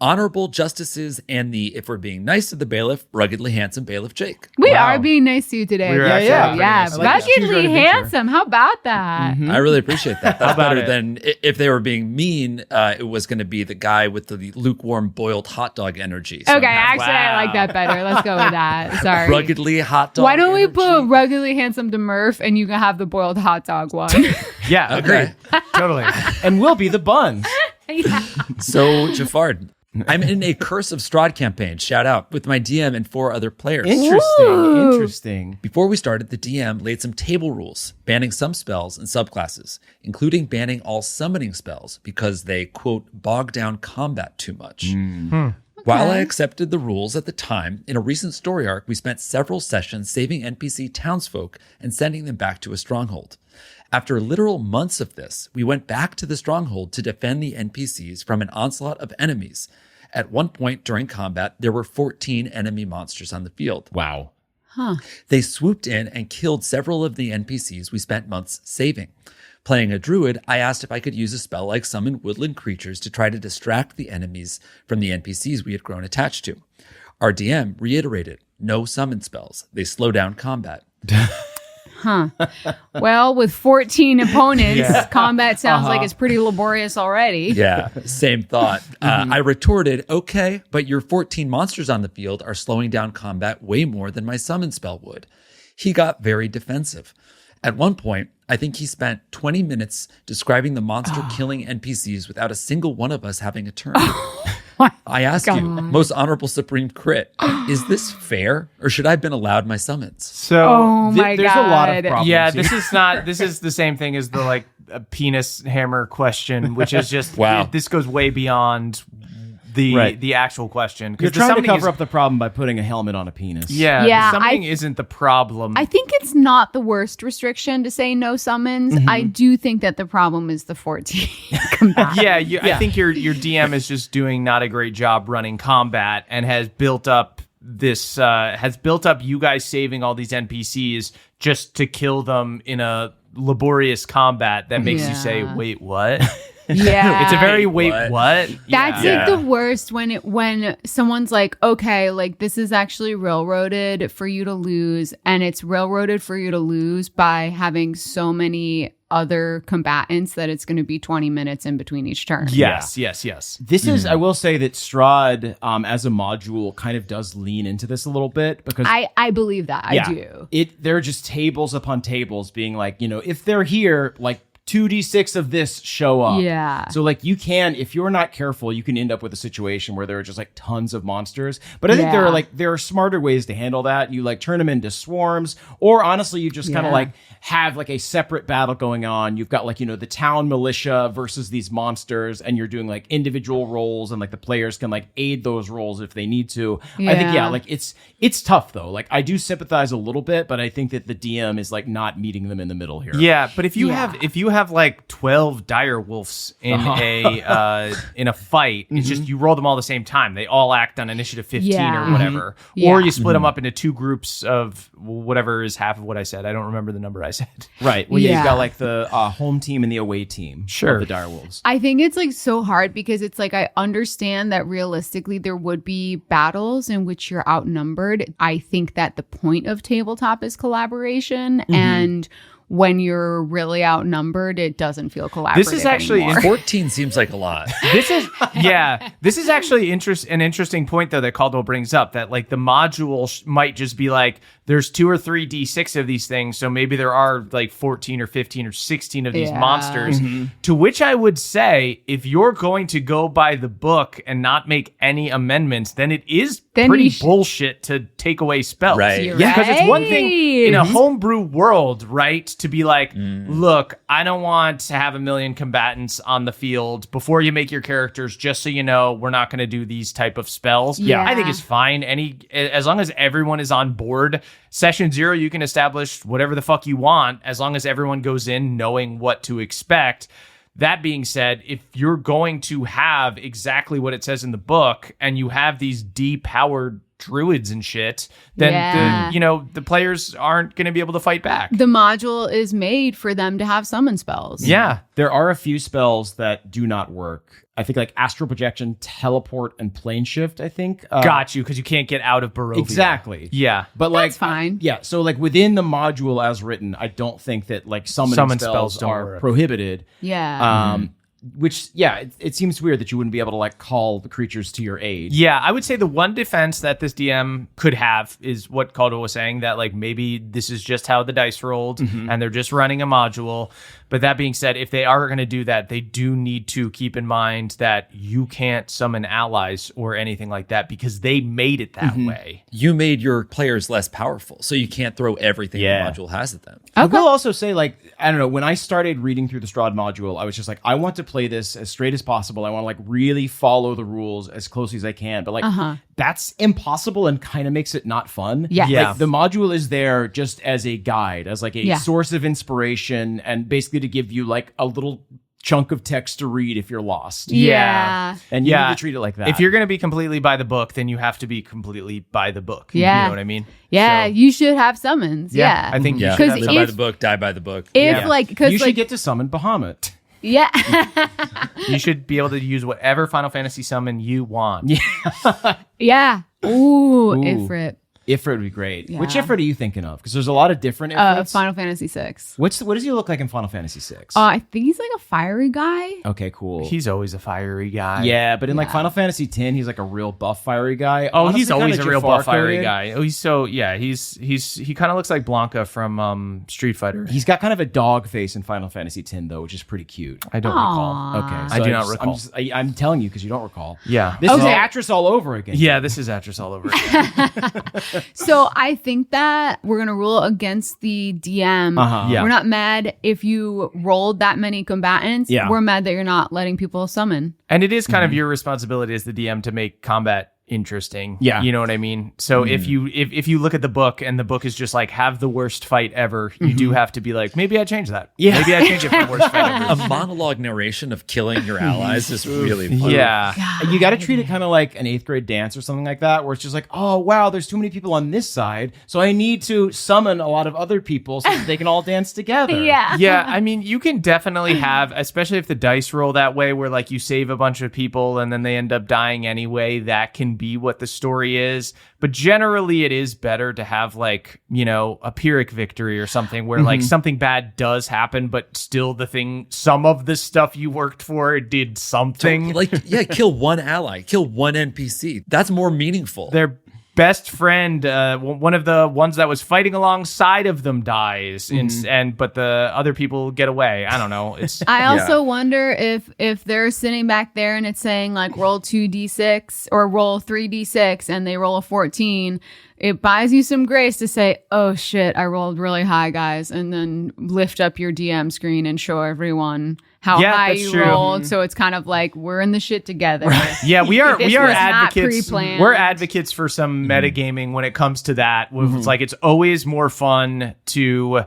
Honorable justices and the, if we're being nice to the bailiff, ruggedly handsome bailiff Jake. We Wow. are being nice to you today. We were Yeah, actually yeah. pretty Yeah, nice. I like this. Choose your own ruggedly adventure. handsome. How about that? I really appreciate that. That's about better it? than if they were being mean. It was going to be the guy with the lukewarm boiled hot dog energy. So Okay, actually, I like that better. Let's go with that. Sorry. ruggedly hot dog. Why don't we energy. put ruggedly handsome to Murph and you can have the boiled hot dog one? Yeah. Okay. Totally. And we'll be the buns. So Jafar, I'm in a Curse of Strahd campaign. Shout out with my DM and 4 other players. Interesting. Ooh. Interesting. Before we started, the DM laid some table rules, banning some spells and subclasses, including banning all summoning spells because they, quote, bog down combat too much. While I accepted the rules at the time, in a recent story arc, we spent several sessions saving NPC townsfolk and sending them back to a stronghold. After literal months of this, we went back to the stronghold to defend the NPCs from an onslaught of enemies. At one point during combat, there were 14 enemy monsters on the field. Wow. They swooped in and killed several of the NPCs we spent months saving. Playing a druid, I asked if I could use a spell like summon woodland creatures to try to distract the enemies from the NPCs we had grown attached to. Our DM reiterated, no summon spells. They slow down combat. Well, with 14 opponents, combat sounds like it's pretty laborious already. Yeah, same thought. I retorted, okay, but your 14 monsters on the field are slowing down combat way more than my summon spell would. He got very defensive. At one point, I think he spent 20 minutes describing the monster killing NPCs without a single one of us having a turn. I ask you, most honorable supreme crit, is this fair or should I have been allowed my summons? So Oh my There's god. a lot of problems. yeah, here. this is the same thing as the like a penis hammer question, which is just Wow. this goes way beyond the Right. the actual question. 'Cause You're the trying to summoning cover is- up the problem by putting a helmet on a penis. Yeah, Yeah, the summoning isn't the problem. I think it's not the worst restriction to say no summons. I do think that the problem is the 14 combat. yeah, I think your DM is just doing not a great job running combat and has built up you guys saving all these NPCs just to kill them in a laborious combat that makes you say, Yeah. wait, what? Yeah. It's a very Wait, what? That's Yeah. like the worst when someone's like, okay, like this is actually railroaded for you to lose, and it's railroaded for you to lose by having so many other combatants that it's going to be 20 minutes in between each turn. Yes. This is, I will say that Strahd, as a module, kind of does lean into this a little bit because I believe that. I do. There are just tables upon tables being like, if they're here, like 2d6 of this show up. Yeah. So like you can, if you're not careful, you can end up with a situation where there are just like tons of monsters. But I think there are smarter ways to handle that. You like turn them into swarms, or honestly, you just kind of like have like a separate battle going on. You've got like, the town militia versus these monsters, and you're doing like individual roles, and like the players can like aid those roles if they need to. I think, like it's tough though. Like I do sympathize a little bit, but I think that the DM is like not meeting them in the middle here. Yeah, but if you have like 12 dire wolves in a fight, it's just you roll them all at the same time. They all act on initiative 15 or whatever. Or you split them up into two groups of whatever is half of what I said. I don't remember the number I said. Right. Well, you've got like the home team and the away team of the direwolves. I think it's like so hard because it's like I understand that realistically there would be battles in which you're outnumbered. I think that the point of tabletop is collaboration, and when you're really outnumbered, it doesn't feel collaborative. This is actually anymore. 14 seems like a lot. This is actually an interesting point though that Caldwell brings up, that like the module might just be like there's 2 or 3 d6 of these things, so maybe there are like 14 or 15 or 16 of these monsters. To which I would say, if you're going to go by the book and not make any amendments, then it is pretty bullshit to take away spells. Right. Because it's one thing in a homebrew world, right, to be like, look, I don't want to have 1 million combatants on the field before you make your characters, just so you know, we're not going to do these type of spells. I think it's fine. As long as everyone is on board. Session 0, you can establish whatever the fuck you want, as long as everyone goes in knowing what to expect. That being said, if you're going to have exactly what it says in the book, and you have these depowered druids and shit, then the players aren't going to be able to fight back. The module is made for them to have summon spells. Yeah. There are a few spells that do not work. I think like astral projection, teleport, and plane shift, I think. Got you, because you can't get out of Barovia. Exactly. Yeah. But like, That's fine. Yeah. So like within the module as written, I don't think that like summon spells don't are work. prohibited. Yeah. Which, it seems weird that you wouldn't be able to like call the creatures to your aid. Yeah, I would say the one defense that this DM could have is what Caldwell was saying, that like maybe this is just how the dice rolled and they're just running a module. But that being said, if they are going to do that, they do need to keep in mind that you can't summon allies or anything like that because they made it that way. You made your players less powerful, so you can't throw everything the module has at them. I will also say, like, I don't know, when I started reading through the Strahd module, I was just like, I want to play this as straight as possible. I want to like really follow the rules as closely as I can. But like, that's impossible and kind of makes it not fun. Yes. Yeah. Like, the module is there just as a guide, as like a source of inspiration, and basically to give you like a little chunk of text to read if you're lost. Yeah. And you need to treat it like that. If you're going to be completely by the book, then you have to be completely by the book. Yeah. You know what I mean? Yeah, you should have summons. Yeah. I think you Yeah, should Because have live by if- the book, die by the book. If like, because you like, should get to summon Bahamut. yeah. You should be able to use whatever Final Fantasy summon you want. Yeah. Ooh, Ifrit. Ifrit would be great. Yeah. Which Ifrit are you thinking of? Because there's a lot of different Ifrits. Final Fantasy 6. What does he look like in Final Fantasy 6? I think he's like a fiery guy. Okay, cool. He's always a fiery guy. Yeah, but in like Final Fantasy 10, he's like a real buff fiery guy. Oh, Honestly, he's always kinda a real Jafar buff fiery coded. guy. Oh, he kind of looks like Blanca from Street Fighter. He's got kind of a dog face in Final Fantasy 10 though, which is pretty cute. I don't recall. Okay, I do not recall. I'm telling you because you don't recall. Yeah. This is Atris all over again. Yeah, this is Atris all over again. So I think that we're going to rule against the DM. Yeah. We're not mad if you rolled that many combatants. Yeah. We're mad that you're not letting people summon. And it is kind of your responsibility as the DM to make combat interesting. Yeah. You know what I mean? So if you look at the book and the book is just like have the worst fight ever, you do have to be like, maybe I change that. Yeah. Maybe I change it for the worst fight ever. A monologue narration of killing your allies is really fun. Yeah. You got to treat it kind of like an 8th grade dance or something like that, where it's just like, oh, wow, there's too many people on this side, so I need to summon a lot of other people so that they can all dance together. Yeah. Yeah, I mean, you can definitely have, especially if the dice roll that way, where like you save a bunch of people and then they end up dying anyway, that can be what the story is. But generally, it is better to have like, you know, a Pyrrhic victory or something where like something bad does happen, but still some of the stuff you worked for did something. Like, yeah, kill one ally, kill one NPC. That's more meaningful. Their best friend, one of the ones that was fighting alongside of them dies, but the other people get away. I don't know. It's I also wonder if they're sitting back there and it's saying like roll 2d6 or roll 3d6 and they roll a 14. It buys you some grace to say, oh shit, I rolled really high, guys, and then lift up your DM screen and show everyone how high that's you true. rolled. So it's kind of like we're in the shit together. Yeah, we are This we are was not advocates. pre-planned. We're advocates for some metagaming when it comes to that. It's like it's always more fun to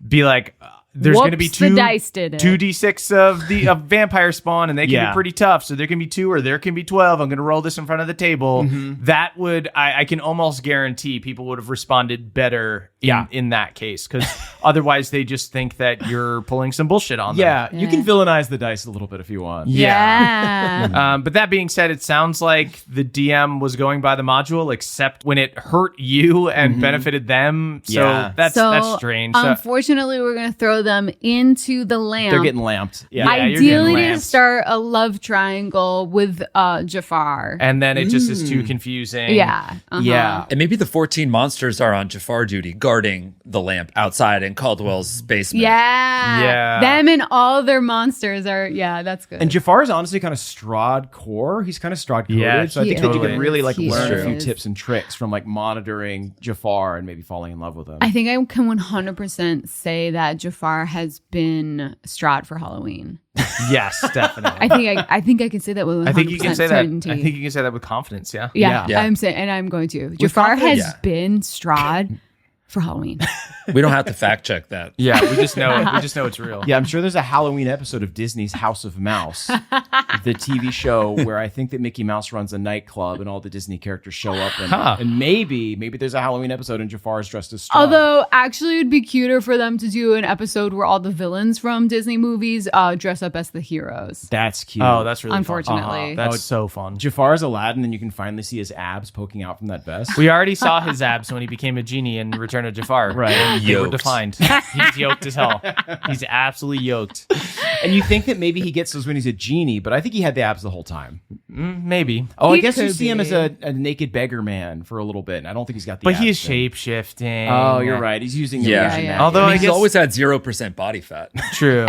be like there's going to be Whoops, the two dice did it. 2d6 of vampire spawn, and they can be pretty tough. So there can be 2 or there can be 12. I'm going to roll this in front of the table. That would I can almost guarantee people would have responded better in that case, because otherwise they just think that you're pulling some bullshit on them. Yeah, you can villainize the dice a little bit if you want. Yeah. But that being said, it sounds like the DM was going by the module, except when it hurt you and benefited them. So Yeah. that's strange. So, Unfortunately, we're going to throw them into the lamp. They're getting lamped. Yeah. you're Ideally, getting to lamped. start a love triangle with Jafar. and then it just is too confusing. Yeah. Uh-huh. Yeah. And maybe the 14 monsters are on Jafar duty, guarding the lamp outside in Caldwell's basement. Yeah. Yeah. Them and all their monsters are, that's good. And Jafar is honestly kind of Strahd core. He's kind of Strahd coded. Yeah, so I think he that you is. can really like He learn a few is. tips and tricks from like monitoring Jafar and maybe falling in love with him. I think I can 100% say that Jafar has been Strahd for Halloween. Yes, definitely. I think I can say that with 100% I think you can say certainty. that. I think you can say that with confidence. Yeah. Yeah, Yeah. I'm saying, and I'm going to. Jafar has Yeah. been Strahd for Halloween. We don't have to fact check that. Yeah. We just know it. We just know it's real. Yeah, I'm sure there's a Halloween episode of Disney's House of Mouse, the TV show where I think that Mickey Mouse runs a nightclub and all the Disney characters show up. And maybe there's a Halloween episode and Jafar is dressed as Strahd. Although, actually, it'd be cuter for them to do an episode where all the villains from Disney movies dress up as the heroes. That's cute. Oh, that's really Unfortunately. fun. That's so fun. Jafar's Aladdin, and you can finally see his abs poking out from that vest. We already saw his abs when he became a genie in Return of Jafar. Right. They were Yoked. defined. He's yoked as hell. He's absolutely yoked. And you think that maybe he gets those when he's a genie, but I think he had the abs the whole time. Maybe. Oh, He I guess you could see him be. as a naked beggar man for a little bit. And I don't think he's got the But abs he is thing. shape-shifting. Oh, you're right. He's using Yeah. illusion Yeah. magic. Although I He's guess always had 0% body fat. true.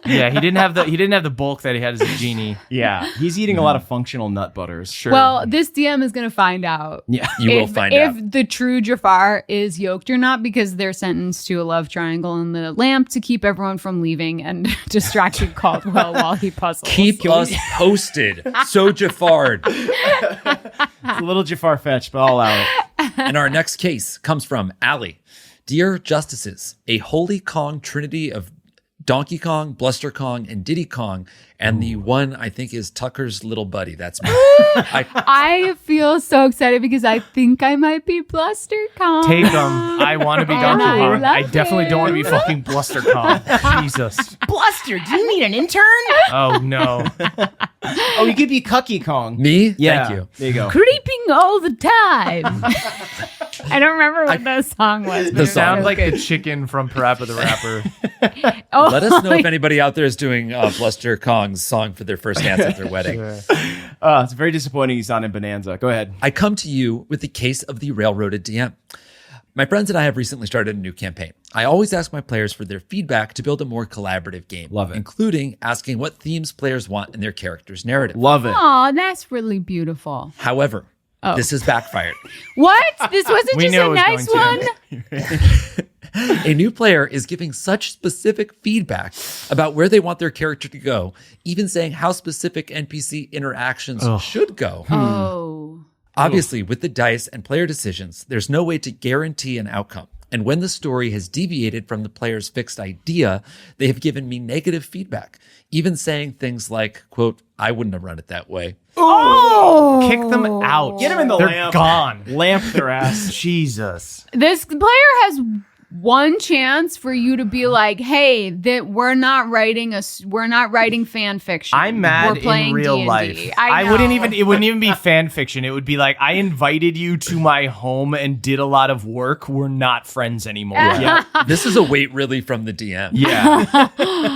Yeah, he didn't have the bulk that he had as a genie. Yeah, he's eating a lot of functional nut butters. Sure. Well, this DM is going to find out. Yeah. You will find out. If the true Jafar is yoked or not, because they're sentenced to a love triangle in the lamp to keep everyone from leaving and distracting Caldwell while he puzzles. Keep us posted. So Jafar. It's a little Jafar fetched, but I'll allow it. And our next case comes from Allie. Dear Justices, a holy Kong trinity of Donkey Kong, Bluster Kong, and Diddy Kong, and the one I think is Tucker's little buddy. That's me. I feel so excited because I think I might be Bluster Kong. Take him. I want to be Donkey I Kong. I love definitely don't want to be him. fucking Bluster Kong. Jesus. Bluster, do you need an intern? Oh no. Oh, you could be Cucky Kong. Me? Yeah. Thank you. There you go. Creeping all the time. I don't remember what the song was. but The it was song. Sound so like good. the chicken from Parappa the Rapper. Oh, Let us know if anybody out there is doing Bluster Kong's song for their first dance at their wedding. It's very disappointing he's not in Bonanza. Go ahead. I come to you with the case of the railroaded DM. My friends and I have recently started a new campaign. I always ask my players for their feedback to build a more collaborative game. Love it. Including asking what themes players want in their character's narrative. Love it. Aw, that's really beautiful. However, Oh. This has backfired. What? This wasn't We just knew a it was nice going one? A new player is giving such specific feedback about where they want their character to go, even saying how specific NPC interactions should go. Oh. Obviously, with the dice and player decisions, there's no way to guarantee an outcome. And when the story has deviated from the player's fixed idea, they have given me negative feedback, even saying things like, quote, I wouldn't have run it that way. Oh. Kick them out. Get them in the They're lamp. gone. Lamp their ass. Jesus. This player has one chance for you to be like, hey, that we're not writing fan fiction. I'm mad We're playing in real D&D. life. I know. It wouldn't even be fan fiction. It would be like, I invited you to my home and did a lot of work. We're not friends anymore. Yeah. This is a weight really from the DM. Yeah.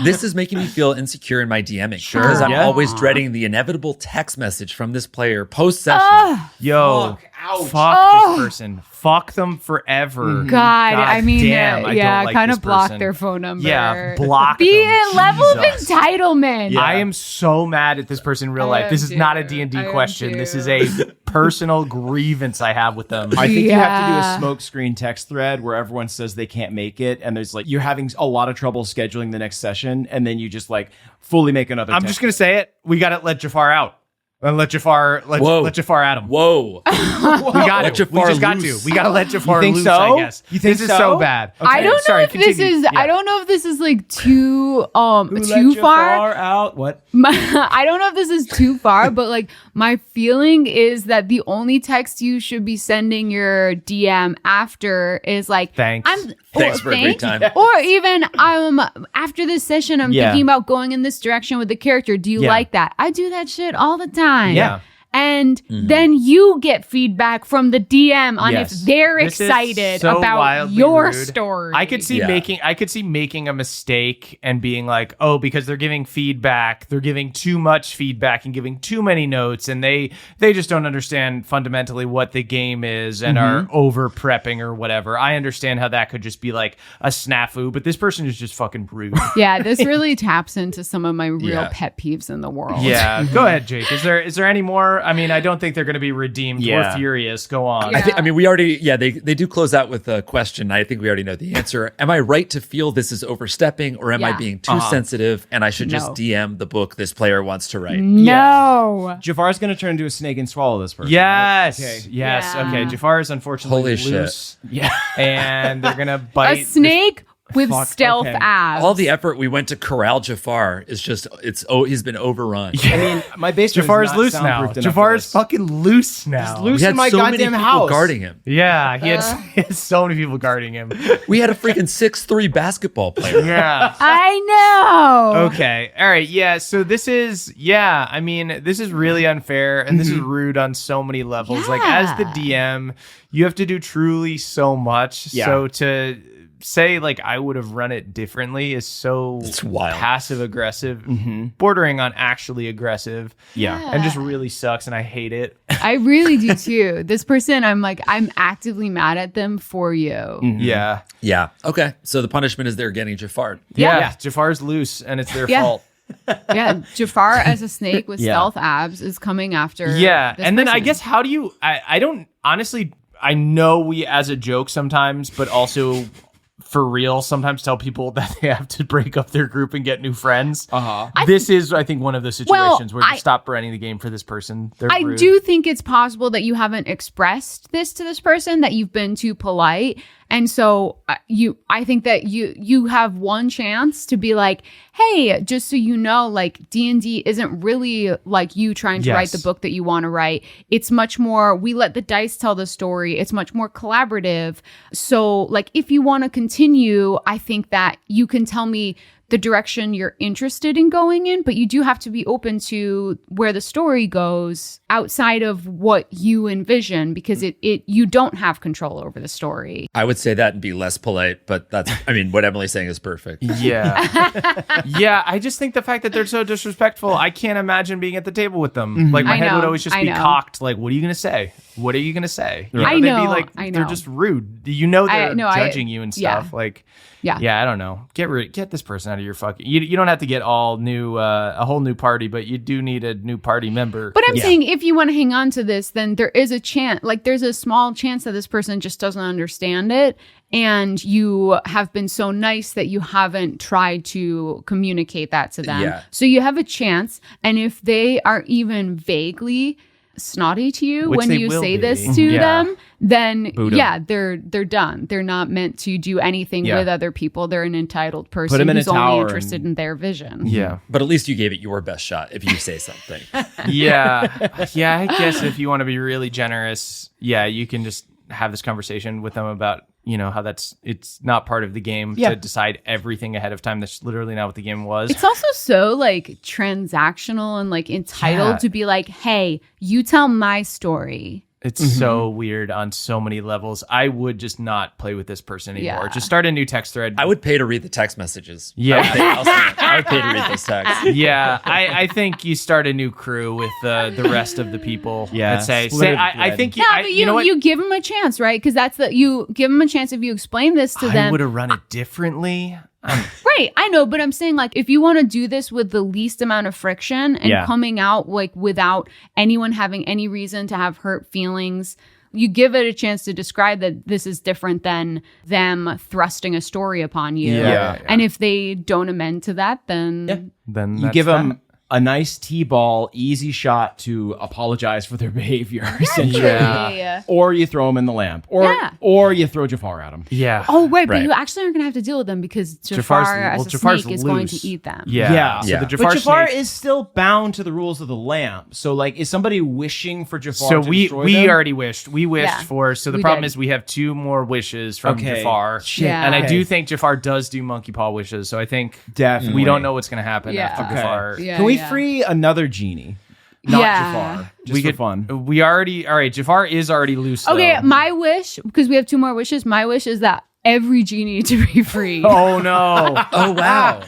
This is making me feel insecure in my DMing because I'm Yeah. always dreading the inevitable text message from this player post-session. Yo, Ouch. fuck this person. Fuck them forever. God, I mean, damn, I yeah, don't like kind this of block person. their phone number. Yeah, block The them. level of Jesus. entitlement. Yeah. I am so mad at this person in real I life. This am is not a too. D&D I am question. too. This is a personal grievance I have with them. I think you have to do Yeah. a smoke screen text thread where everyone says they can't make it, and there's like you're having a lot of trouble scheduling the next session, and then you just like fully make another. I'm text. just going to say it. We got to let Jafar out. And let Jafar at him. Whoa. We got Let to. We Jafar just got loose. to. We got to let Jafar think loose, so? I guess. You think this is so? so bad. I don't know Sorry, if this continue. is. Yeah. I don't know if this is like too Who let too far. Jafar out. What? I don't know if this is too far, but like my feeling is that the only text you should be sending your DM after is like, Thanks. Thanks for a great time. Or even after this session, I'm Yeah. thinking about going in this direction with the character. Do you Yeah. like that? I do that shit all the time. Yeah. And then you get feedback from the DM on Yes. if they're This is excited so about wildly your rude. story. I could see making a mistake and being like, oh, because they're giving feedback, they're giving too much feedback and giving too many notes, and they just don't understand fundamentally what the game is and are over prepping or whatever. I understand how that could just be like a snafu, but this person is just fucking rude. Yeah, this really taps into some of my real Yeah. pet peeves in the world. Yeah, go ahead, Jake. Is there any more? I mean, I don't think they're going to be redeemed. Yeah. We're furious. Go on. Yeah. I mean, we already, they do close out with a question. I think we already know the answer. Am I right to feel this is overstepping, or am I Yeah. being too sensitive and I should just No. DM the book this player wants to write? No. Jafar's going to turn into a snake and swallow this person. Yes. right? Okay. Yes. Yeah. Okay. Jafar is unfortunately Holy shit. loose. Yeah. And they're gonna bite A snake with Fuck, stealth okay. abs. All the effort we went to corral Jafar is just, he's been overrun. I mean, my basement Jafar is is not loose now. soundproofed enough Jafar for is this. fucking loose now. loose. We had in my so many goddamn people house. guarding him. Yeah, he had so many people guarding him. We had a freaking 6'3" basketball player. Yeah. I know. Okay. All right. Yeah. So this is, I mean, this is really unfair and this is rude on so many levels. Like, as the DM, you have to do truly so much. Yeah. So to say, like, I would have run it differently is so It's wild. passive aggressive, bordering on actually aggressive. Yeah. And just really sucks. And I hate it. I really do too. This person, I'm actively mad at them for you. Yeah. Yeah. Okay. So the punishment is they're getting Jafar. Yeah. Jafar's loose and it's their Yeah. fault. Yeah, Jafar as a snake with Yeah. stealth abs is coming after. Yeah. this And then I person. guess, how do you, I don't, honestly, I know we as a joke sometimes, but also for real sometimes tell people that they have to break up their group and get new friends. This is, I think, one of the situations where you stop running the game for this person. They're I rude. do think it's possible that you haven't expressed this to this person, that you've been too polite. And so I think that you have one chance to be like, hey, just so you know, like, D&D isn't really like you trying to write the book that you want to write. It's much more, we let the dice tell the story. It's much more collaborative. So like, if you want to continue, I think that you can tell me the direction you're interested in going in, but you do have to be open to where the story goes outside of what you envision, because you don't have control over the story. I would say that and be less polite, but what Emily's saying is perfect. Yeah. Yeah. I just think the fact that they're so disrespectful, I can't imagine being at the table with them. Like, my I head know, would always just I be know. cocked. Like, what are you going to say? What are you going to say? You I They'd be know, like, I they're know. just rude. You know, they're I know, judging you and yeah. stuff. Like, Yeah, I don't know. Get this person out of your fucking. You don't have to get all new, a whole new party, but you do need a new party member. But I'm saying if you want to hang on to this, then there is a chance, like there's a small chance that this person just doesn't understand it. And you have been so nice that you haven't tried to communicate that to them. Yeah. So you have a chance. And if they are even vaguely snotty to you Which when they you will say be. this to them, then Boot 'em. yeah, they're done. They're not meant to do anything Yeah. with other people. They're an entitled Put 'em person in a who's only tower interested and- in their vision. Yeah. But at least you gave it your best shot if you say something. Yeah. I guess if you want to be really generous, you can just have this conversation with them about, how it's not part of the game to decide everything ahead of time. That's literally not what the game was. It's also so like transactional and like entitled to be like, hey, you tell my story. It's so weird on so many levels. I would just not play with this person anymore. Yeah. Just start a new text thread. I would pay to read the text messages. Yeah. I would pay to read those texts. Yeah, I think you start a new crew with the rest of the people. Yeah, That say split it I bread. think No, but you know what? you give them a chance, right? Because you give them a chance if you explain this to I them. would have run it differently. Right, I know, but I'm saying like if you want to do this with the least amount of friction and coming out like without anyone having any reason to have hurt feelings, you give it a chance to describe that this is different than them thrusting a story upon you. Yeah. And if they don't amend to that, then Then You that's give that. them a nice T-ball, easy shot to apologize for their behavior, essentially. Yeah. Or you throw them in the lamp. Or you throw Jafar at them. Yeah. Oh, right, but Right. you actually aren't going to have to deal with them because Jafar's- Jafar as well, a Jafar's snake is going loose. to eat them. Yeah. So Yeah. the But Jafar, Jafar snake- is still bound to the rules of the lamp. So, like, is somebody wishing for Jafar So to we destroy them? already wished. We wished Yeah. for. So the We problem did. is we have 2 more wishes from Okay. Jafar. Shit. Yeah. And I Okay. do think Jafar does do monkey paw wishes. So I think Definitely. we don't know what's going to happen Yeah. after Okay. Jafar. Yeah, Can we yeah. free another genie? Not Yeah. Jafar. Just We for could fun. We already. All right. Jafar is already loose. Okay, though. my wish, because we have 2 more wishes, my wish is that every genie to be free. Oh no. Oh, wow.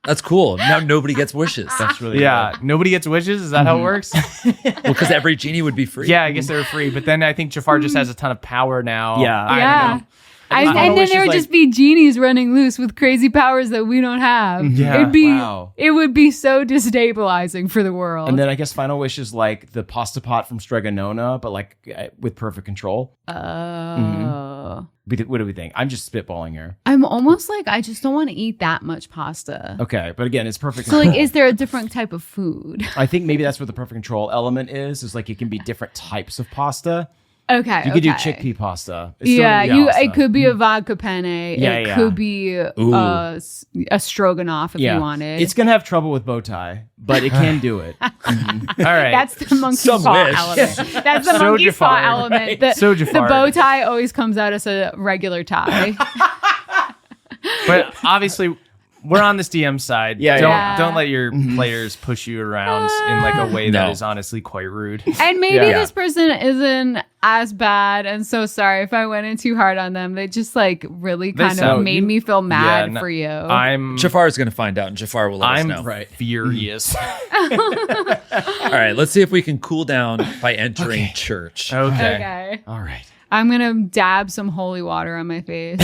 That's cool. Now nobody gets wishes. That's really Yeah. Nobody gets wishes. Is that how it works? Well, because every genie would be free. Yeah, I guess they're free. But then I think Jafar just has a ton of power now. Yeah. I Yeah. don't know. And Final then wish there is would like- just be genies running loose with crazy powers that we don't have. Yeah. Wow. It would be so destabilizing for the world. And then I guess final wish is like the pasta pot from Stregonona, but like with perfect control. Oh. What do we think? I'm just spitballing here. I'm almost like I just don't want to eat that much pasta. Okay, but again, it's perfect So control. like is there a different type of food? I think maybe that's where the perfect control element is like it can be different types of pasta. Okay. You could do okay. chickpea pasta. It's still Yeah, gonna be pasta. it could be a vodka penne. Yeah, it yeah. could be Ooh. a stroganoff if you wanted. It's gonna have trouble with bow tie, but it can do it. All right. That's the monkey Some paw wish. element. That's the So monkey Jafar, paw element. The, So the Jafar. bow tie always comes out as a regular tie. But obviously, we're on this DM side. Yeah, don't yeah. don't let your players push you around in like a way that No. is honestly quite rude. And maybe Yeah. this person isn't as bad. And so sorry if I went in too hard on them. They just like really kind of sound- made me feel mad no, for you. I'm Jafar is going to find out, and Jafar will let us know. right. furious. All right, let's see if we can cool down by entering church. Okay. Okay. All right. I'm going to dab some holy water on my face.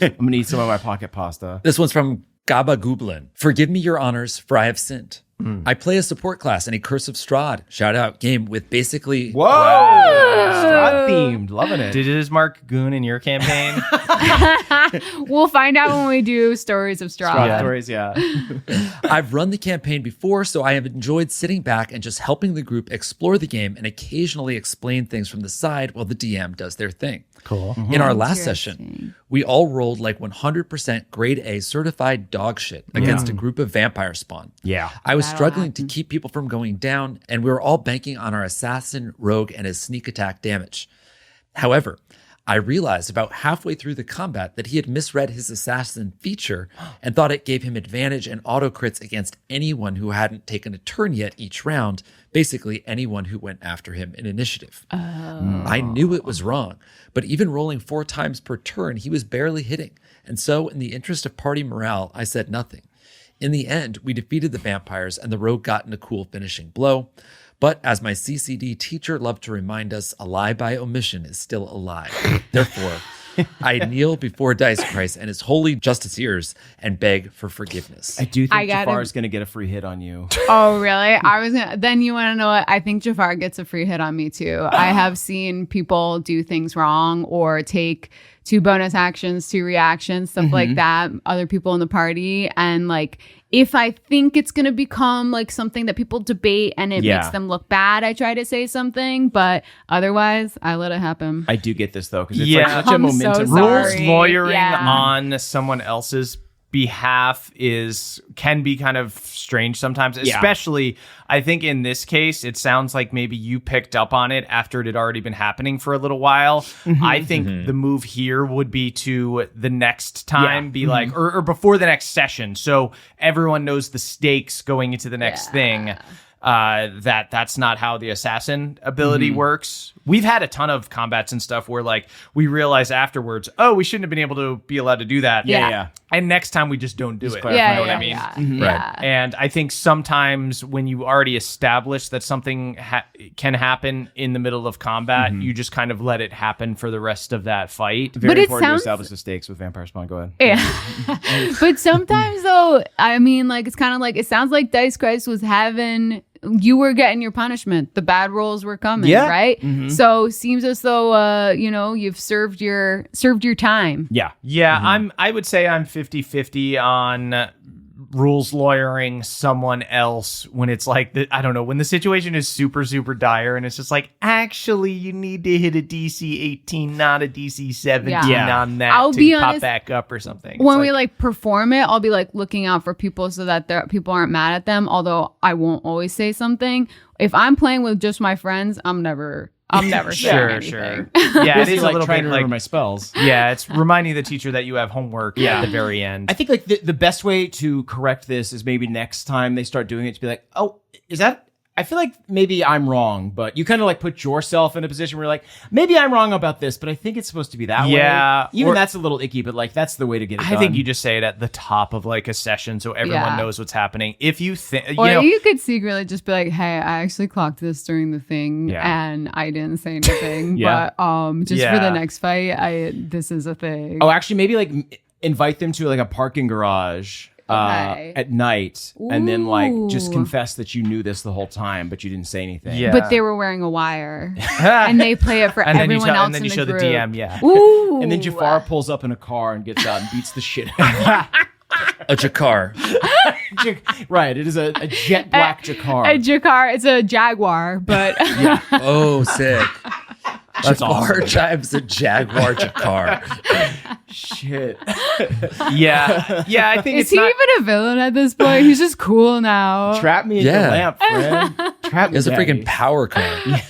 I'm gonna eat some of my pocket pasta. This one's from Gaba Gublin. Forgive me your honors, for I have sinned. I play a support class in a Curse of Strahd shout out game with basically Whoa! Strahd themed, loving it. Did his Mark Goon in your campaign? We'll find out when we do Stories of Straw. Strahd stories, yeah. I've run the campaign before, so I have enjoyed sitting back and just helping the group explore the game and occasionally explain things from the side while the DM does their thing. Cool. In our last session, we all rolled like 100% grade A certified dog shit against a group of vampire spawn. Yeah. I was struggling to keep people from going down, and we were all banking on our assassin, rogue, and his sneak attack damage. However, I realized about halfway through the combat that he had misread his assassin feature and thought it gave him advantage and auto crits against anyone who hadn't taken a turn yet each round, basically anyone who went after him in initiative. I knew it was wrong, but even rolling 4 times per turn, he was barely hitting. And so, in the interest of party morale, I said nothing. In the end, we defeated the vampires and the rogue got in a cool finishing blow. But as my CCD teacher loved to remind us, a lie by omission is still a lie. Therefore, I kneel before Dice Christ and his holy justiciars and beg for forgiveness. I do I think got Jafar's going to get a free hit on you. Oh, really? Then you want to know what? I think Jafar gets a free hit on me too. I have seen people do things wrong or take 2 bonus actions, 2 reactions, stuff like that, other people in the party. And like, if I think it's going to become like something that people debate and it makes them look bad, I try to say something. But otherwise, I let it happen. I do get this though, because it's Yeah. like such a I'm so momentum. sorry. Rules lawyering Yeah. on someone else's behalf can be kind of strange sometimes, especially I think in this case it sounds like maybe you picked up on it after it had already been happening for a little while. I think the move here would be to the next time be like or before the next session, so everyone knows the stakes going into the next thing. That's not how the assassin ability works. We've had a ton of combats and stuff where like we realize afterwards, oh, we shouldn't have been able to be allowed to do that. Yeah. And next time we just don't do it. clarify. Yeah, You know what I mean? Right. And I think sometimes when you already establish that something can happen in the middle of combat, you just kind of let it happen for the rest of that fight. Very But it important sounds- to establish the stakes with Vampire Spawn. Go ahead. Yeah. But sometimes though, I mean, like, it's kind of like, it sounds like Dice Christ was having, you were getting your punishment. The bad rolls were coming, Yeah. right? So seems as though, you've served your time. Yeah. Yeah, I would say I'm 50-50 on rules lawyering someone else when it's like I don't know, when the situation is super dire and it's just like, actually you need to hit a DC 18, not a DC 17 Yeah. on that I'll to be pop honest, back up or something. It's When we like perform it, I'll be like looking out for people so that people aren't mad at them. Although I won't always say something. If I'm playing with just my friends, I'm never saying Sure. anything. Yeah, it is a like little trying bit to like remember my spells. yeah, it's reminding the teacher that you have homework at the very end. I think like the best way to correct this is maybe next time they start doing it to be like, oh, is that? I feel like maybe I'm wrong, but you kind of like put yourself in a position where you're like, maybe I'm wrong about this, but I think it's supposed to be that way. Yeah, Even or- that's a little icky, but like that's the way to get it I done. think you just say it at the top of like a session so everyone Yeah. knows what's happening. If you think, Or you know, you could secretly just be like, "Hey, I actually clocked this during the thing, Yeah. and I didn't say anything. Yeah. But just for Yeah. the next fight, this is a thing." Oh, actually, maybe like invite them to like a parking garage Okay. at night, and then like just Ooh. confess that you knew this the whole time, but you didn't say anything. Yeah. But they were wearing a wire, and they play it for and then you everyone tell, else and then in you the show group. the DM, yeah. Ooh. And then Jafar pulls up in a car and gets out and beats the shit out A Jakar. of him. Right, it is a jet black Jakar. A Jakar, it's a Jaguar, but Oh, sick. That's Jakar awesome. drives a Jaguar Jakar. Shit. Yeah. Yeah, I think is it's he not, even a villain at this point? He's just cool now. Trap me in Yeah. your lamp, friend. Trap me. It's a freaking daddy. power car.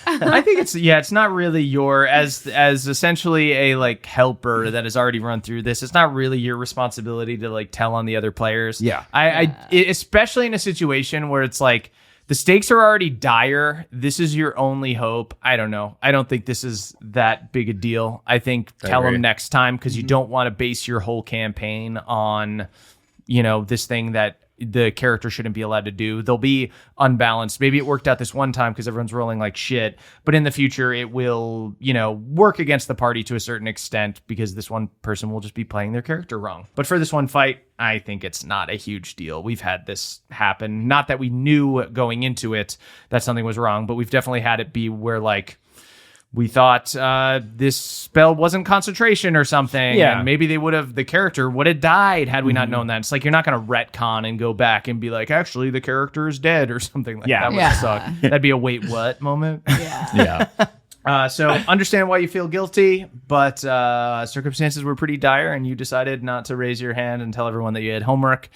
I think it's not really your as essentially a like helper that has already run through this. It's not really your responsibility to like tell on the other players. Yeah. Especially in a situation where it's like the stakes are already dire. This is your only hope. I don't know. I don't think this is that big a deal. I think tell agree. them next time because you don't want to base your whole campaign on, this thing that the character shouldn't be allowed to do. They'll be unbalanced. Maybe it worked out this one time because everyone's rolling like shit, but in the future it will, work against the party to a certain extent because this one person will just be playing their character wrong. But for this one fight, I think it's not a huge deal. We've had this happen. Not that we knew going into it that something was wrong, but we've definitely had it be where like we thought this spell wasn't concentration or something. Yeah. And maybe the character would have died had we not known that. It's like you're not going to retcon and go back and be like, actually, the character is dead or something like Yeah. that. Would Yeah. suck. That'd be a wait, what moment. Yeah. So understand why you feel guilty, but circumstances were pretty dire and you decided not to raise your hand and tell everyone that you had homework.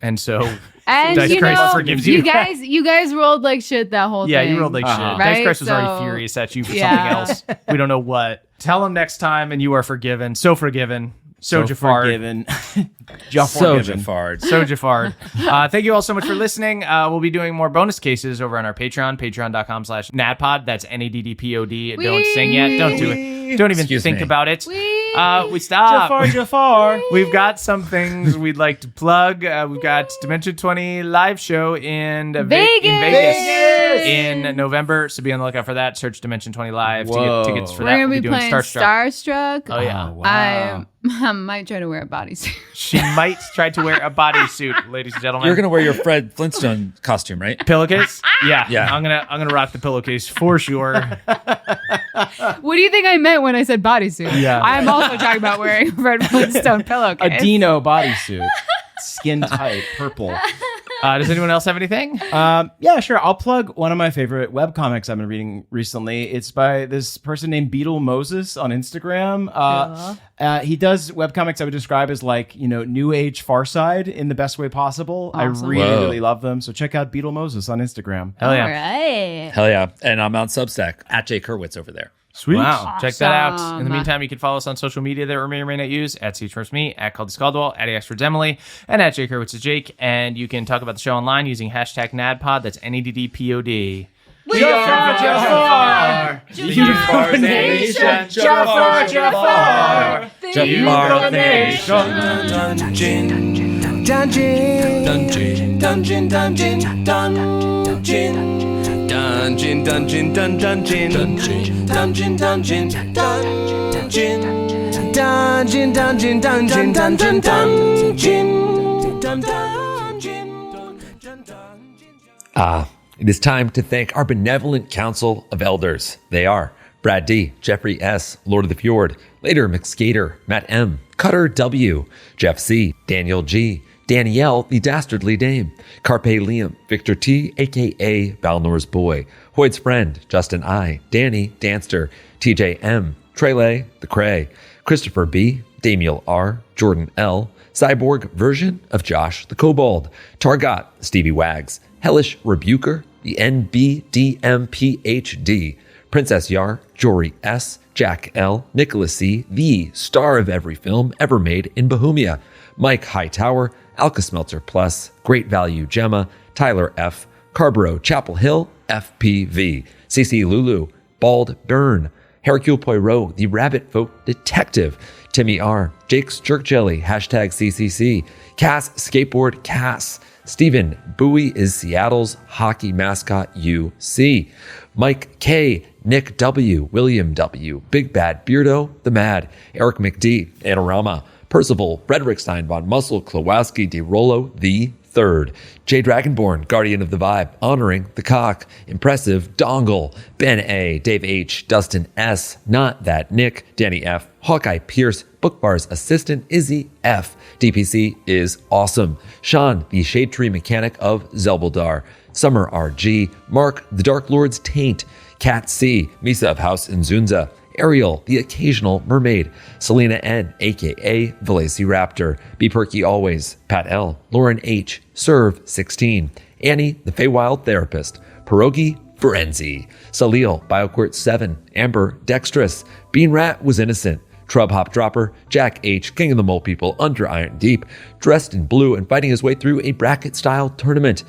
And so And Dice Christ forgives you. you guys rolled like shit that whole yeah, thing. you rolled like shit. Uh-huh. Dice Right? Christ was So- already furious at you for Yeah. something else. We don't know what. Tell him next time and you are forgiven. So forgiven. So Jafar. forgiven. Jafar So given. Jafar. So Jafar. Thank you all so much for listening. We'll be doing more bonus cases over on our Patreon, patreon.com/nadpod. That's NADDPOD. Don't sing yet. Don't do it. Don't even Excuse think me. about it. We stop. Jafar. We've got some things we'd like to plug. We've got Dimension 20 live show in Vegas in November. So be on the lookout for that. Search Dimension 20 Live to get tickets for We're that. going to We'll be doing playing Starstruck. Starstruck. Oh, yeah. Wow. I might try to wear a bodysuit. She might try to wear a bodysuit, ladies and gentlemen. You're gonna wear your Fred Flintstone costume, right? Pillowcase? Yeah. Yeah. I'm gonna rock the pillowcase for sure. What do you think I meant when I said bodysuit? Yeah. I'm also talking about wearing a Fred Flintstone pillowcase. A Dino bodysuit. Skin tight, purple. Does anyone else have anything? Yeah, sure. I'll plug one of my favorite webcomics I've been reading recently. It's by this person named Beetle Moses on Instagram. He does webcomics I would describe as like, new age Far Side in the best way possible. Awesome. I really, Whoa. really love them. So check out Beetle Moses on Instagram. Hell yeah. All right. Hell yeah. And I'm on Substack at Jake Hurwitz over there. Sweet. Wow. Check that out. In Awesome. the meantime, you can follow us on social media that we may or may not use at me, at Caldy Scaldwell, at Ashford's Emily, and at Jake Hurwitz is Jake. And you can talk about the show online using hashtag NADPOD. That's NADDPOD. Jafar! Jafar Nation! Jafar! Jafar Nation! It is time to thank our benevolent council of elders. They are Brad D., Jeffrey S., Lord of the Fjord, later McSkater, Matt M., Cutter W., Jeff C., Daniel G., Danielle, the Dastardly Dame, Carpe Liam, Victor T., a.k.a. Balnor's Boy, Hoyd's Friend, Justin I., Danny, Danster, TJ M., Trele, The Cray, Christopher B., Damiel R., Jordan L., Cyborg version of Josh the Kobold, Targot, Stevie Wags, Hellish Rebuker, the NBDMPHD, Princess Yar, Jory S., Jack L., Nicholas C., the star of every film ever made in Bohemia, Mike Hightower, Alka-Smelter Plus, Great Value Gemma, Tyler F., Carborough Chapel Hill, FPV, CC Lulu, Bald Burn, Hercule Poirot, the Rabbit Folk Detective, Timmy R., Jake's Jerk Jelly, hashtag CCC, Cass Skateboard Cass, Stephen Bowie is Seattle's hockey mascot UC, Mike K., Nick W., William W., Big Bad Beardo, The Mad, Eric McD., Anorama, Percival, Frederick Steinbon, Muscle, Klawowski, DeRollo, the Third, J. Dragonborn, Guardian of the Vibe, Honoring the Cock, Impressive, Dongle, Ben A., Dave H., Dustin S., Not That Nick, Danny F., Hawkeye Pierce, Bookbar's Assistant, Izzy F., DPC is Awesome, Sean, the Shade Tree Mechanic of Zelbuldar, Summer RG, Mark, the Dark Lord's Taint, Cat C., Misa of House Nzunza, Ariel, the Occasional Mermaid, Selena N., a.k.a. Velociraptor, Be Perky Always, Pat L., Lauren H., Serve 16, Annie, the Feywild Therapist, Pierogi, Frenzy, Salil, Bioquart 7, Amber, Dexterous, Bean Rat was innocent, Trub Hop Dropper, Jack H., King of the Mole People, Under Iron Deep, dressed in blue and fighting his way through a bracket-style tournament,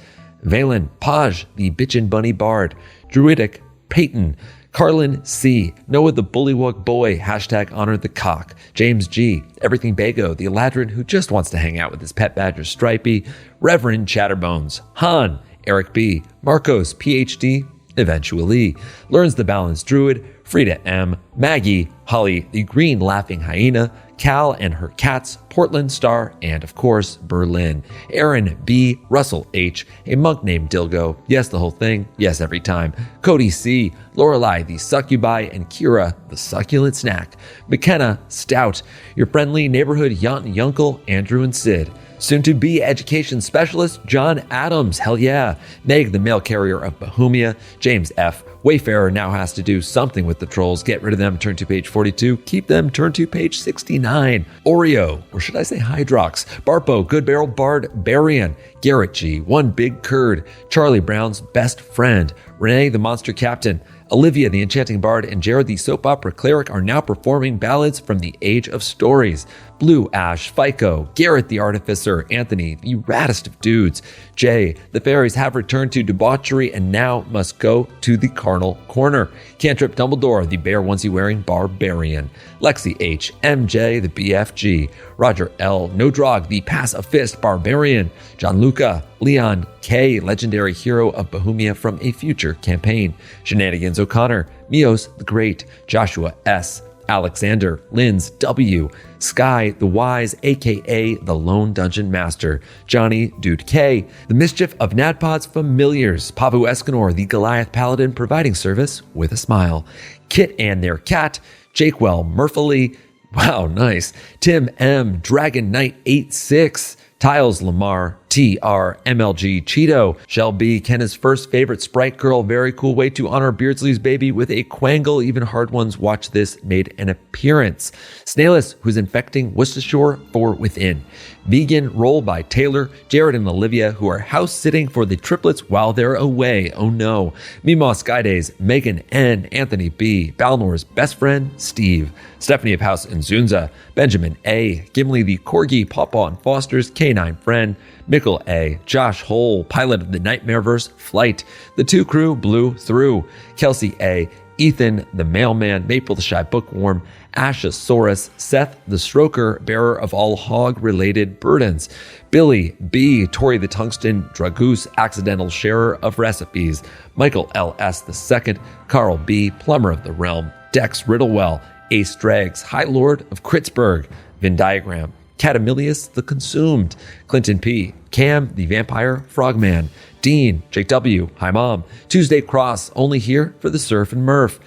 Valen, Paj, the Bitchin' Bunny Bard, Druidic, Peyton, Carlin C., Noah the Bullywug Boy, hashtag Honor the Cock, James G., Everything Bago, the Eladrin who just wants to hang out with his pet badger Stripey, Reverend Chatterbones, Han, Eric B., Marcos, PhD, eventually, Learns the Balance Druid, Frida M., Maggie, Holly, the Green Laughing Hyena, Cal and her cats, Portland Star, and of course, Berlin. Aaron B., Russell H., a monk named Dilgo, yes, the whole thing, yes, every time. Cody C., Lorelei, the Succubi, and Kira, the Succulent Snack. McKenna, Stout, your friendly neighborhood Yaunt and Yuncle, Andrew and Sid. Soon-to-be education specialist, John Adams, hell yeah. Meg, the mail carrier of Bohemia. James F., Wayfarer now has to do something with the trolls. Get rid of them, turn to page 42. Keep them, turn to page 69. Oreo, or should I say Hydrox. Barpo, Good Barrel Bard, Barian. Garrett G., One Big Curd. Charlie Brown's best friend. Renee, the Monster Captain. Olivia, the Enchanting Bard, and Jared, the Soap Opera Cleric, are now performing ballads from the Age of Stories. Blue Ash, FICO, Garrett the Artificer, Anthony, the raddest of dudes, Jay, the fairies have returned to debauchery and now must go to the carnal corner, Cantrip Dumbledore, the bear onesie-wearing barbarian, Lexi H, MJ, the BFG, Roger L, Nodrog, the pass-a-fist barbarian, Gianluca, Leon K, legendary hero of Bohemia from a future campaign, Shenanigans O'Connor, Mios the Great, Joshua S, Alexander, Linz W, Sky the Wise, aka the Lone Dungeon Master, Johnny Dude K, the Mischief of Nadpod's Familiars, Pavu Escanor, the Goliath Paladin providing service with a smile, Kit and their cat, Jakewell Murphily, wow, nice, Tim M, Dragon Knight 86, Tiles Lamar, TR, MLG, Cheeto, Shelby, Kenna's first favorite Sprite Girl, very cool way to honor Beardsley's baby with a Quangle, even hard ones watch this, made an appearance. Snailus, who's infecting Worcestershire for within. Vegan Roll by Taylor, Jared and Olivia, who are house sitting for the triplets while they're away, oh no. Mima Skydays, Megan N, Anthony B, Balnor's best friend, Steve, Stephanie of House and Zunza, Benjamin A, Gimli the Corgi, Pawpaw and Foster's canine friend, Mickle A, Josh Hole, pilot of the Nightmareverse Flight, the two crew blew through, Kelsey A, Ethan the mailman, Maple the shy bookworm, Ashosaurus, Seth the stroker, bearer of all hog-related burdens, Billy B, Tori the tungsten dragoose, accidental sharer of recipes, Michael L.S. II, Carl B, plumber of the realm, Dex Riddlewell, Ace Drags, High Lord of Kritzburg, Venn diagram, Catamilius the Consumed, Clinton P, Cam the Vampire Frogman, Dean, Jake W, Hi Mom, Tuesday Cross, only here for the Surf and Murph,